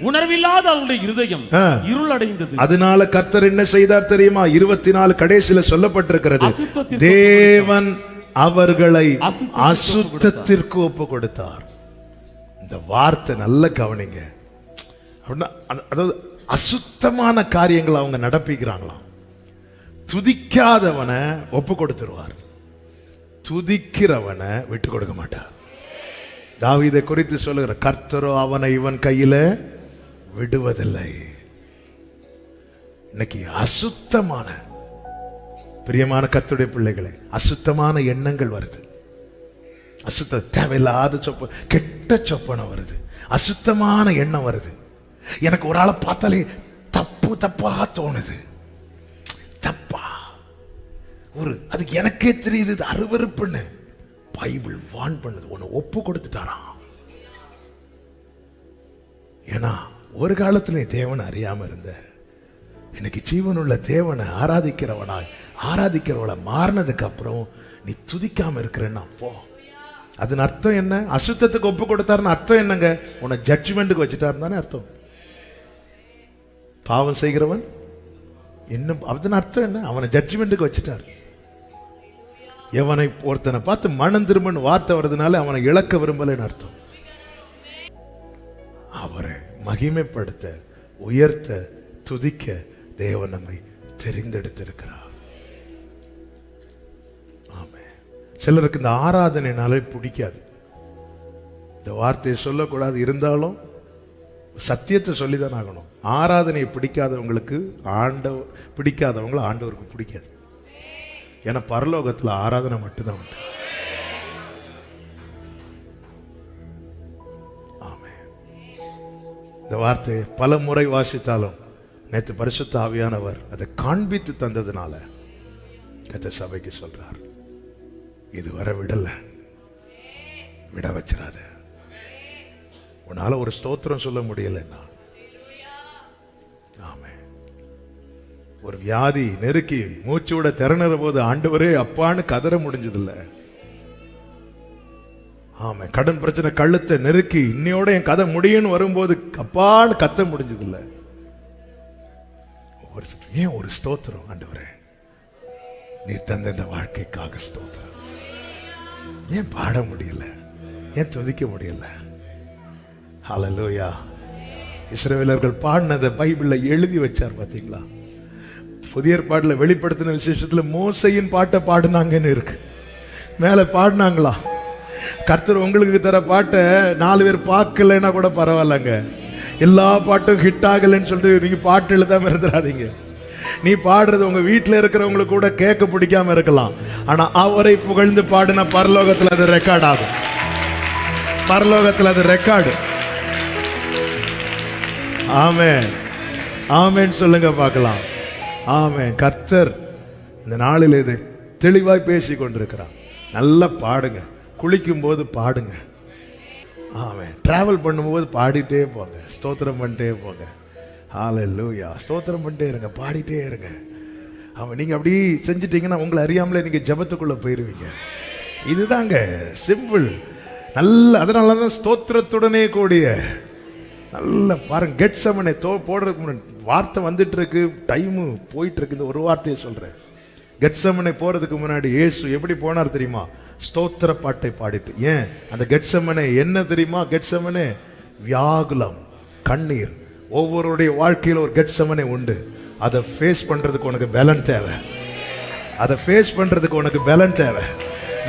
உணர்வில்லாத அவருடைய இருதயம் இருளடைந்தது. அதனால கர்த்தர் என்ன செய்தார் தெரியுமா? 24 கடைசியில சொல்லப்பட்டிருக்கிறது, தேவன் அவர்களை அசுத்தத்திற்கு ஒப்பு கொடுத்தார். இந்த வார்த்தை நல்ல கவனிங்க. அதாவது அசுத்தமான காரியங்களை அவங்க நடப்பிக்கிறாங்களாம். துதிக்காதவனை ஒப்பு கொடுத்துருவார், துதிக்கிறவனை விட்டு கொடுக்க மாட்டார். தாவீதை குறித்து சொல்லுகிற கர்த்தரோ அவனை இவன் கையில விடுவதில்லை. இன்னைக்கு அசுத்தமான பிரியமான கர்த்தருடைய பிள்ளைகளே, அசுத்தமான எண்ணங்கள் வருது. அசுத்த தேவையில்லாத கெட்ட சொப்பனை வருது. அசுத்தமான எண்ணம் வருது. எனக்கு ஒரு ஆளை பார்த்தாலே தப்பா தோணுது. தப்பா அது எனக்கே தெரியுது, இது அருவருப்புன்னு. பைபிள் வான் பண்ணுது, உன்னை ஒப்பு கொடுத்துட்டாராம். ஏன்னா ஒரு காலத்துல தேவனை அறியாம இருந்த, இன்னைக்கு ஜீவனுள்ள தேவனை ஆராதிக்கிறவளை மாறினதுக்கு அப்புறம் நீ துதிக்காம இருக்கிறன்னா போ. அதன் அர்த்தம் என்ன? அசுத்தத்துக்கு ஒப்பு கொடுத்தாருன்னு அர்த்தம் என்னங்க? உன்னை ஜட்ஜ்மெண்ட்டுக்கு வச்சுட்டாரு தானே அர்த்தம். பாவம் செய்கிறவன் இன்னும் அதன் அர்த்தம் என்ன? அவனை ஜட்ஜ்மெண்ட்டுக்கு வச்சுட்டார். எவனை ஒருத்தனை பார்த்து மனம் திரும்பன்னு வார்த்தை வருதுனால அவனை இழக்க விரும்பலைன்னு அர்த்தம். அவரை மகிமைப்படுத்த, உயர்த்த, துதிக்க தேவன் நம்மை தெரிந்தெடுத்திருக்கிறார். ஆமென். சிலருக்கு இந்த ஆராதனைனாலே பிடிக்காது. இந்த வார்த்தையை சொல்லக்கூடாது, இருந்தாலும் சத்தியத்தை சொல்லிதான் ஆகணும். ஆராதனையை பிடிக்காதவங்களுக்கு பிடிக்காதவங்களை ஆண்டவருக்கு பிடிக்காது. ஏன்னா பரலோகத்தில் ஆராதனை மட்டும்தான் உண்டு. ஆமென். இந்த வார்த்தையை பல முறை வாசித்தாலும் நேற்று பரிசுத்த ஆவியானவர் அதை காண்பித்து தந்ததுனால கர்த்தர் சபைக்கு சொல்றார், இதுவரை விட வச்சிடாத. உன்னால ஒரு ஸ்தோத்திரம் சொல்ல முடியலன்னா, ஆமென், ஒரு வியாதி நெருக்கி மூச்சு விட திறனுற போது ஆண்டவரே அப்பான்னு கதற முடிஞ்சதில்ல. ஆமா, கடன் பிரச்சனை கழுத்தை நெருக்கி இன்னையோட என் கதை முடியும்னு வரும்போது அப்பான்னு கத்த முடிஞ்சது இல்ல. ஏன் ஒரு ஸ்தோத்திரம் ஆண்டவரே, நீர் தந்த இந்த வாழ்க்கைக்காக ஸ்தோத்திரம். ஏன் பாட முடியல, ஏன் துதிக்க முடியல? ஹல்லேலூயா. இஸ்ரவேலர்கள் பாடினதை பைபிள்ல எழுதி வச்சார் பாத்தீங்களா? புதிய ஏற்பாட்டுல வெளிப்படுத்தின விசேஷத்துல மோசையின் பாட்டை பாடுனாங்கன்னு இருக்கு. மேல பாடினாங்களா? கர்த்தர் உங்களுக்கு தர பாட்டை 4 பேர் பார்க்கலன்னா கூட பரவாயில்லங்க. எல்லா பாட்டும் ஹிட் ஆகலைன்னு சொல்லிட்டு நீங்க பாட்டு எழுதாம இருந்துடாதீங்க. நீ பாடுறது உங்க வீட்டில் இருக்கிறவங்களுக்கு கூட கேட்க பிடிக்காம இருக்கலாம். ஆனா அவரை புகழ்ந்து பாடின பரலோகத்தில் அது ரெக்கார்ட் ஆகும். பரலோகத்தில் அது ரெக்கார்டு. ஆமென், ஆமென் சொல்லுங்க பார்க்கலாம். ஆமென். கர்த்தர் இந்த நாளில் இதை தெளிவாய் பேசி கொண்டிருக்கிறார். நல்லா பாடுங்க, குளிக்கும் போது பாடுங்க. ஆமென். டிராவல் பண்ணும்போது பாடிட்டே போங்க, ஸ்தோத்திரம் பண்ணிட்டே போங்க. ஹல்லேலூயா. ஸ்தோத்திரம் பண்ணிட்டே இருங்க, பாடிட்டே இருங்க. ஆமாம், நீங்கள் அப்படி செஞ்சிட்டீங்கன்னா உங்களை அறியாமலே நீங்கள் ஜெபத்துக்குள்ளே போயிடுவீங்க. இதுதாங்க சிம்பிள். நல்ல அதனால தான் ஸ்தோத்திரத்துடனே கூடிய நல்ல பாருங்க. கெட்செமனே போடுறதுக்கு முன்னாடி வார்த்தை வந்துட்டு இருக்கு, டைமு போயிட்டு இருக்கு. இந்த ஒரு வார்த்தையை சொல்கிறேன். கெட்செமனே போகிறதுக்கு முன்னாடி இயேசு எப்படி போனார் தெரியுமா? ஸ்தோத்திர பாட்டை பாடிட்டு. ஏன் அந்த கெட்செமனே என்ன தெரியுமா? கெட்செமனே வியாகுலம், கண்ணீர். ஒவ்வொருடைய வாழ்க்கையில் ஒரு கெட்செமனே உண்டு. அதை ஃபேஸ் பண்றதுக்கு உனக்கு பலன் தேவை. அதை ஃபேஸ் பண்றதுக்கு உனக்கு பலன் தேவை.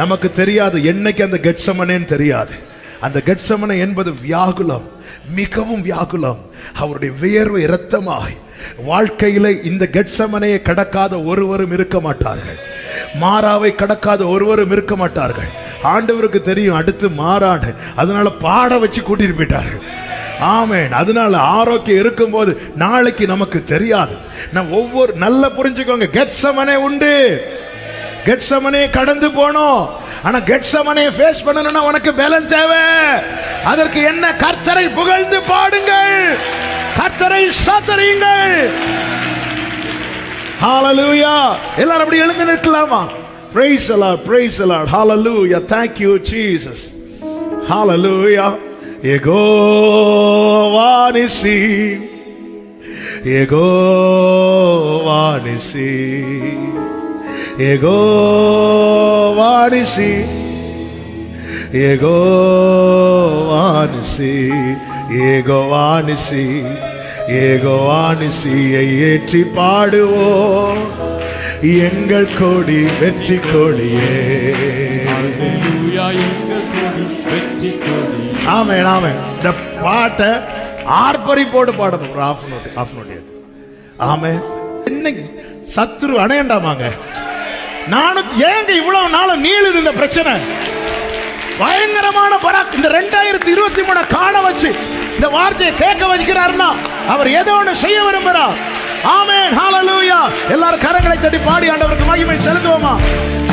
நமக்கு தெரியாது என்னைக்கு அந்த கெட்செமனேன்னு தெரியாது. அந்த கெட்செமனே என்பது வியாகுலம், மிகவும் வியாகுலம். அவருடைய வியர்வை இரத்தமாய். வாழ்க்கையில இந்த கெட்செமனையை கடக்காத ஒருவரும் இருக்க மாட்டார்கள். மாறாவை கடக்காத ஒருவரும் இருக்க மாட்டார்கள். ஆண்டவருக்கு தெரியும் அடுத்து மாறான்னு. அதனால பாட வச்சு கூட்டிட்டு போயிட்டார்கள். ஆமென். அதனால ஆரோக்கியம் இருக்கும்போது நாளைக்கு நமக்கு தெரியாது. நான் ஒவ்வொரு நல்ல புரிஞ்சுக்கோங்க, கெட்செமனே உண்டு. கெட்செமனே கடந்து போனோம். ஆனா கெட்செமனே ஃபேஸ் பண்ணணும்னா உனக்கு பலன் தேவை. அதற்கு என்ன? கர்த்தரை புகழ்ந்து பாடுங்கள், கர்த்தரை ஸ்தோத்திரியுங்கள். ஹalleluya. எல்லாரும் அப்படி எழுந்து நிற்கலாமா? praise the lord, praise the lord. hallelujah. thank you jesus. hallelujah. Jehovah நிசி, Jehovah நிசி, Jehovah நிசி, Jehovah நிசி, Jehovah நிசி, Jehovah நிசியை ஏற்றி பாடுவோம். எங்கள் கொடி வெற்றி கொடியே. ஹல்லேலூயா. எங்கள் கொடி வெற்றி கொடி. ஆமென், ஆமென். இந்த பாட்டை ஆர்ப்பரிப்போடு பாடணும். ஒரு ஆஃப் நோட் ஆமென். இன்னைக்கு சத்துரு அணையண்டாமாங்க. நானும் ஏங்க இவ்வளவு நாளும் நீளுது இந்த பிரச்சனை? பயங்கரமான பராக். இந்த 2023 காண வச்சு இந்த வார்த்தையை கேட்க வைக்கிறாருன்னா அவர் ஏதோ ஒன்று செய்ய விரும்புகிறார். ஆமென், ஹalleluya. எல்லாரும் கரங்களை தட்டி பாடி ஆண்டவருக்கு மகிமை செலுத்துவோமா?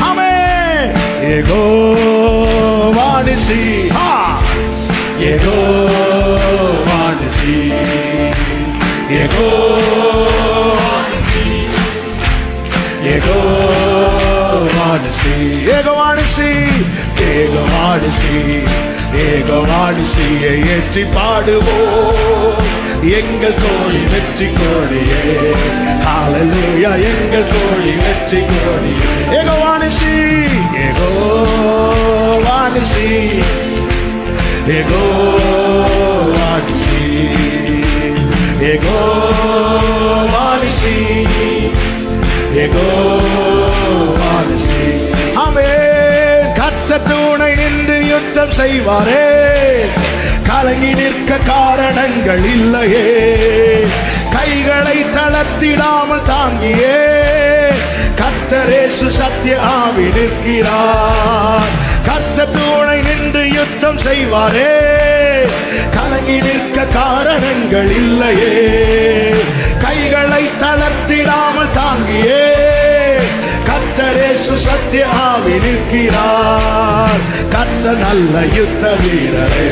ஆமென். யெகோவா நிசி, யெகோவா நிசி, யெகோவா நிசி, யெகோவா நிசி, யெகோவா நிசி, யெகோவா நிசி, யெகோவா நிசியை ஏற்றி பாடுவோம். எங்கள் கோழி வெற்றி கோழியே. ஹalleluya. எங்கள் கோழி வெற்றி கோழியே. யெகோவா நிசி, யெகோவா நிசி, யெகோவா நிசி, யெகோவா நிசி, யெகோவா நிசி. ஆமென். கர்த்தர் துணை நின்று யுத்தம் செய்வாரே. கலங்கி நிற்க காரணங்கள் இல்லையே. கைகளை தளர்த்திடாமல் தாங்கியே கர்த்தர் இயேசு சத்திய ஆவி நிற்கிறார். கர்த்தர் துணை நின்று யுத்தம் செய்வாரே. கலங்கி நிற்க காரணங்கள் இல்லையே. கைகளை தளர்த்திடாமல் தாங்கியே கர்த்தர் இயேசு சத்திய ஆவி நிற்கிறார். கர்த்தர் நல்ல யுத்த வீரரே.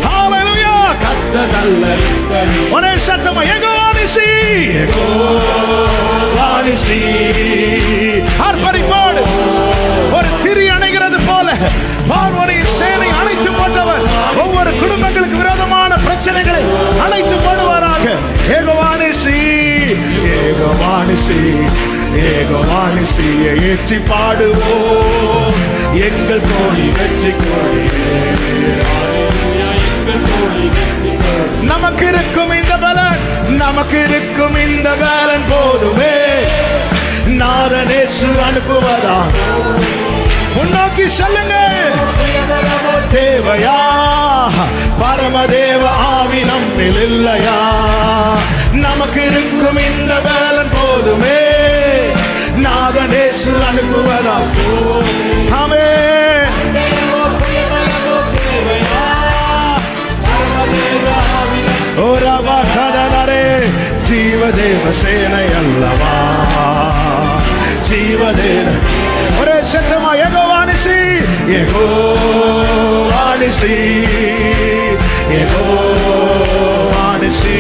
ஹalleluya. கர்த்தர் நல்ல யுத்த வீரரே. ஒரே சத்தமா யெகோவா நிசி, யெகோவா நிசி. ஆர்ப்பரிப்போடு ஒரு திரி அணைகிறது போல பார்வோனின் சேனை அணை ஏகோவானிசி ஏகோவானிசியை ஏற்றி பாடுவோம் எங்கள் கோடி வெற்றி கோடி. நமக்கு இருக்கும் இந்த பலன், நமக்கு இருக்கும் இந்த பலன் போதுமே. நாதனேசு அனுப்புவதா முன்னோக்கி சொல்லுங்க. தேவையா பரமதேவ ஆவி நம்மில் இல்லையா? நமக்கு இருக்கும் இந்த பலன் போதுமே. நாதனேசு அனுப்புவதா. ஆமென். ஓரவா கதனரே ஜீவதேவ சேனை அல்லவா? ஜீவதேவ ஒரே சத்தமா ஏகோவானிசி ஏகோவானிசி ஏகோவானிசி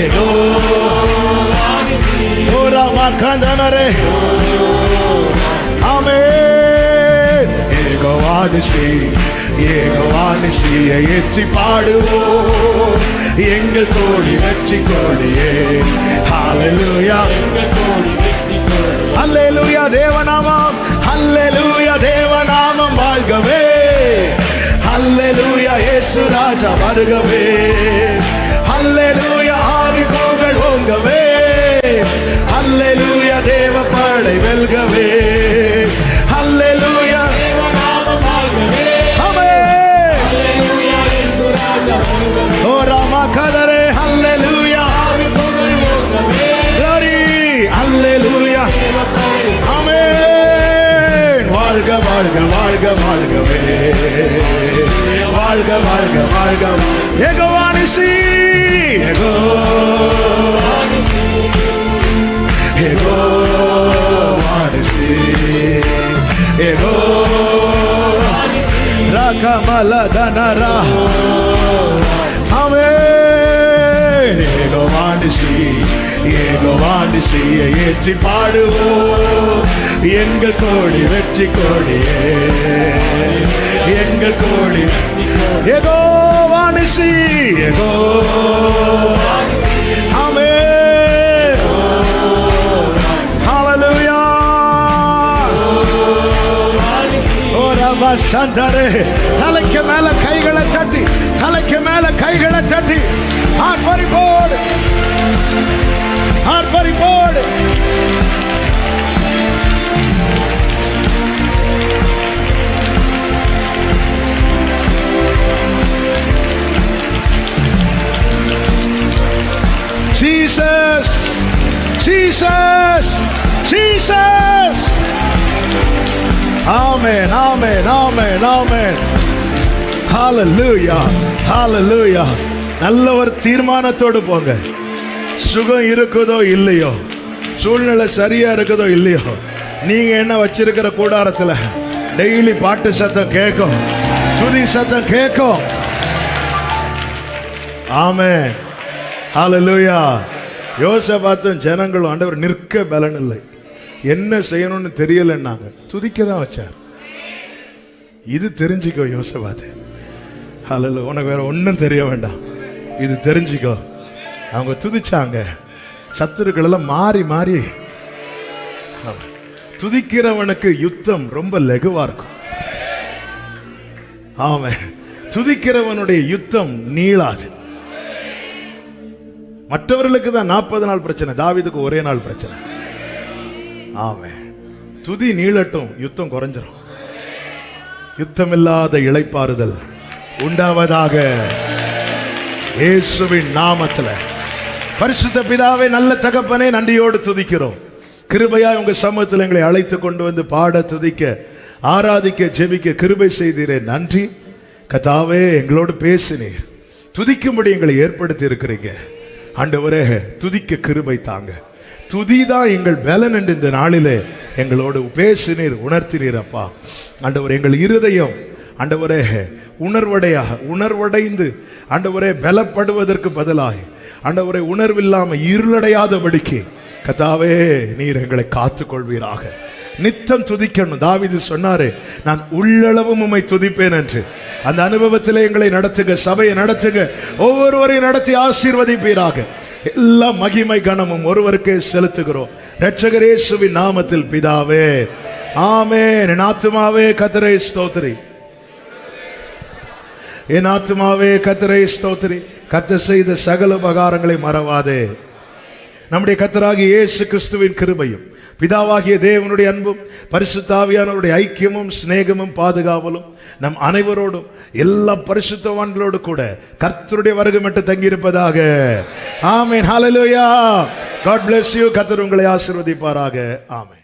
ஏகோவானிசி ஓரவா கதனரே. ஆமென். ஏகோவானிசி ஏகோவானிசியை ஏற்றி பாடுவோம் எங்கள் கோடி வெற்றி கோடியே. ஹல்லேலூயா ஹல்லேலூயா தேவநாமம், ஹல்லேலூயா தேவநாமம் வாழ்கவே. ஹல்லேலூயா இயேசு ராஜா வருகவே. ஹல்லேலூயா ஆவி புகழ் ஓங்கவே. ஹல்லேலூயா தேவ படை வெல்கவே. ஹல்லேலூயா தேவநாமம் வாழ்கவே. ஓ ராமா கதரே ஹல்லேலூயா. glory ஹல்லேலூயா. ஆமென். வாழ்க வாழ்க வாழ்க வாழ்கவே. வாழ்க வாழ்க வாழ்க. ஏகோவானிசி ஏகோவானிசி ஏகோவானிசி ஏகோவானிசி ரகமலதனரா. ஆமென். ஏகோவானிசி ஏகோவானிசியை ஏற்றி பாடுவோம் எங்கள் கோடி வெற்றி கோடியே. எங்கள் கோடி ஏகோவானிசி ஏகோவானிசி. ஆமென். ஹல்லேலூயா. ஓரவா சந்தரே தலைக்கு மேல கைகளை தட்டி, தலைக்கு மேல கைகளை தட்டி ஆர்ப்பரிப்போடு ஆர்ப்பரிப்போடு. Jesus, Jesus, Jesus. Amen, amen, amen, amen. Hallelujah, hallelujah. நல்ல ஒரு தீர்மானத்தோடு போங்க. சுகம் இருக்குதோ இல்லையோ, சூழ்நிலை சரியா இருக்குதோ இல்லையோ, நீங்க என்ன வச்சிருக்கிற கூடாரத்துல டெய்லி பாட்டு சத்தம் கேட்கும், துதி சத்தம் கேட்கும். ஆமென். ஹல்லேலூயா. யோசபாத்தும் ஜனங்களும் ஆண்டவர் நிற்க பலன் இல்லை, என்ன செய்யணும்னு தெரியலன்னாங்க, துதிக்க தான் வச்சார். இது தெரிஞ்சுக்கோ யோசபாத்து. ஹல்லேலூயா. உனக்கு வேற ஒன்றும் தெரிய வேண்டாம், இது தெரிஞ்சுக்கோ. அவங்க துதிச்சாங்க, சத்துருக்கள் எல்லாம் மாறி மாறி. துதிக்கிறவனுக்கு யுத்தம் ரொம்ப லகுவா இருக்கும். ஆமென். துதிக்கிறவனுடைய யுத்தம் நீளாது. மற்றவர்களுக்கு தான் 40 நாள் பிரச்சனை, தாவீதுக்கு ஒரே நாள் பிரச்சனை. ஆமென். துதி நீளட்டும், யுத்தம் குறைஞ்சிரும். யுத்தமில்லாத இளைப்பாறுதல் உண்டாவதாக இயேசுவின் நாமத்தில். பரிசுத்த பிதாவே, நல்ல தகப்பனே, நன்றியோடு துதிக்கிறோம். கிருபையா உங்க சமூகத்தில் எங்களை அழைத்து கொண்டு வந்து பாட, துதிக்க, ஆராதிக்க, ஜெபிக்க கிருபை செய்தீரே. நன்றி கர்த்தாவே. எங்களோடு பேசினீர், துதிக்கும்படி எங்களை ஏற்படுத்தி இருக்கிறீங்க. ஆண்டவரே, துதிக்க கிருபை தாங்க. துதிதான் எங்கள் பலன் என்று இந்த நாளிலே எங்களோடு பேசினீர், உணர்த்தினீர். அப்பா ஆண்டவர், எங்கள் இருதயம் ஆண்டவரே உணர்வடைந்து ஆண்டவரே பலப்படுவதற்கு பதிலாய் ஆண்டவரே உணர்வில்லாமல் இருளடையாதபடிக்கு கர்த்தாவே நீர் எங்களை காத்துக்கொள்வீராக. நித்தம் துதிக்கணும். தாவீது சொன்னாரே, நான் உள்ளளவும் உம்மை துதிப்பேன் என்று. அந்த அனுபவத்திலே எங்களை நடத்துங்க, சபையை நடத்துங்க, ஒவ்வொருவரையும் நடத்தி ஆசீர்வதிப்பீராக. எல்லா மகிமை கனமும் ஒருவருக்கே செலுத்துகிறோம், இரட்சகர் இயேசுவின் நாமத்தில் பிதாவே, ஆமென். என் ஆத்துமாவே கர்த்தரை ஸ்தோத்திரி, என் ஆத்துமாவே கர்த்தரை ஸ்தோத்திரி. கர்த்தர் செய்த சகல உபகாரங்களை மறவாதே. நம்முடைய கர்த்தராகிய இயேசு கிறிஸ்துவின் கிருபையும் பிதாவாகிய தேவனுடைய அன்பும் பரிசுத்த ஆவியானவருடைய ஐக்கியமும் சிநேகமும் பாதுகாவலும் நம் அனைவரோடும் எல்லா பரிசுத்தவான்களோடு கூட கர்த்தருடைய வருகை மட்டும் தங்கியிருப்பதாக. ஆமென். ஹல்லேலூயா. God bless you. கர்த்தர் உங்களை ஆசீர்வதிப்பாராக. ஆமென்.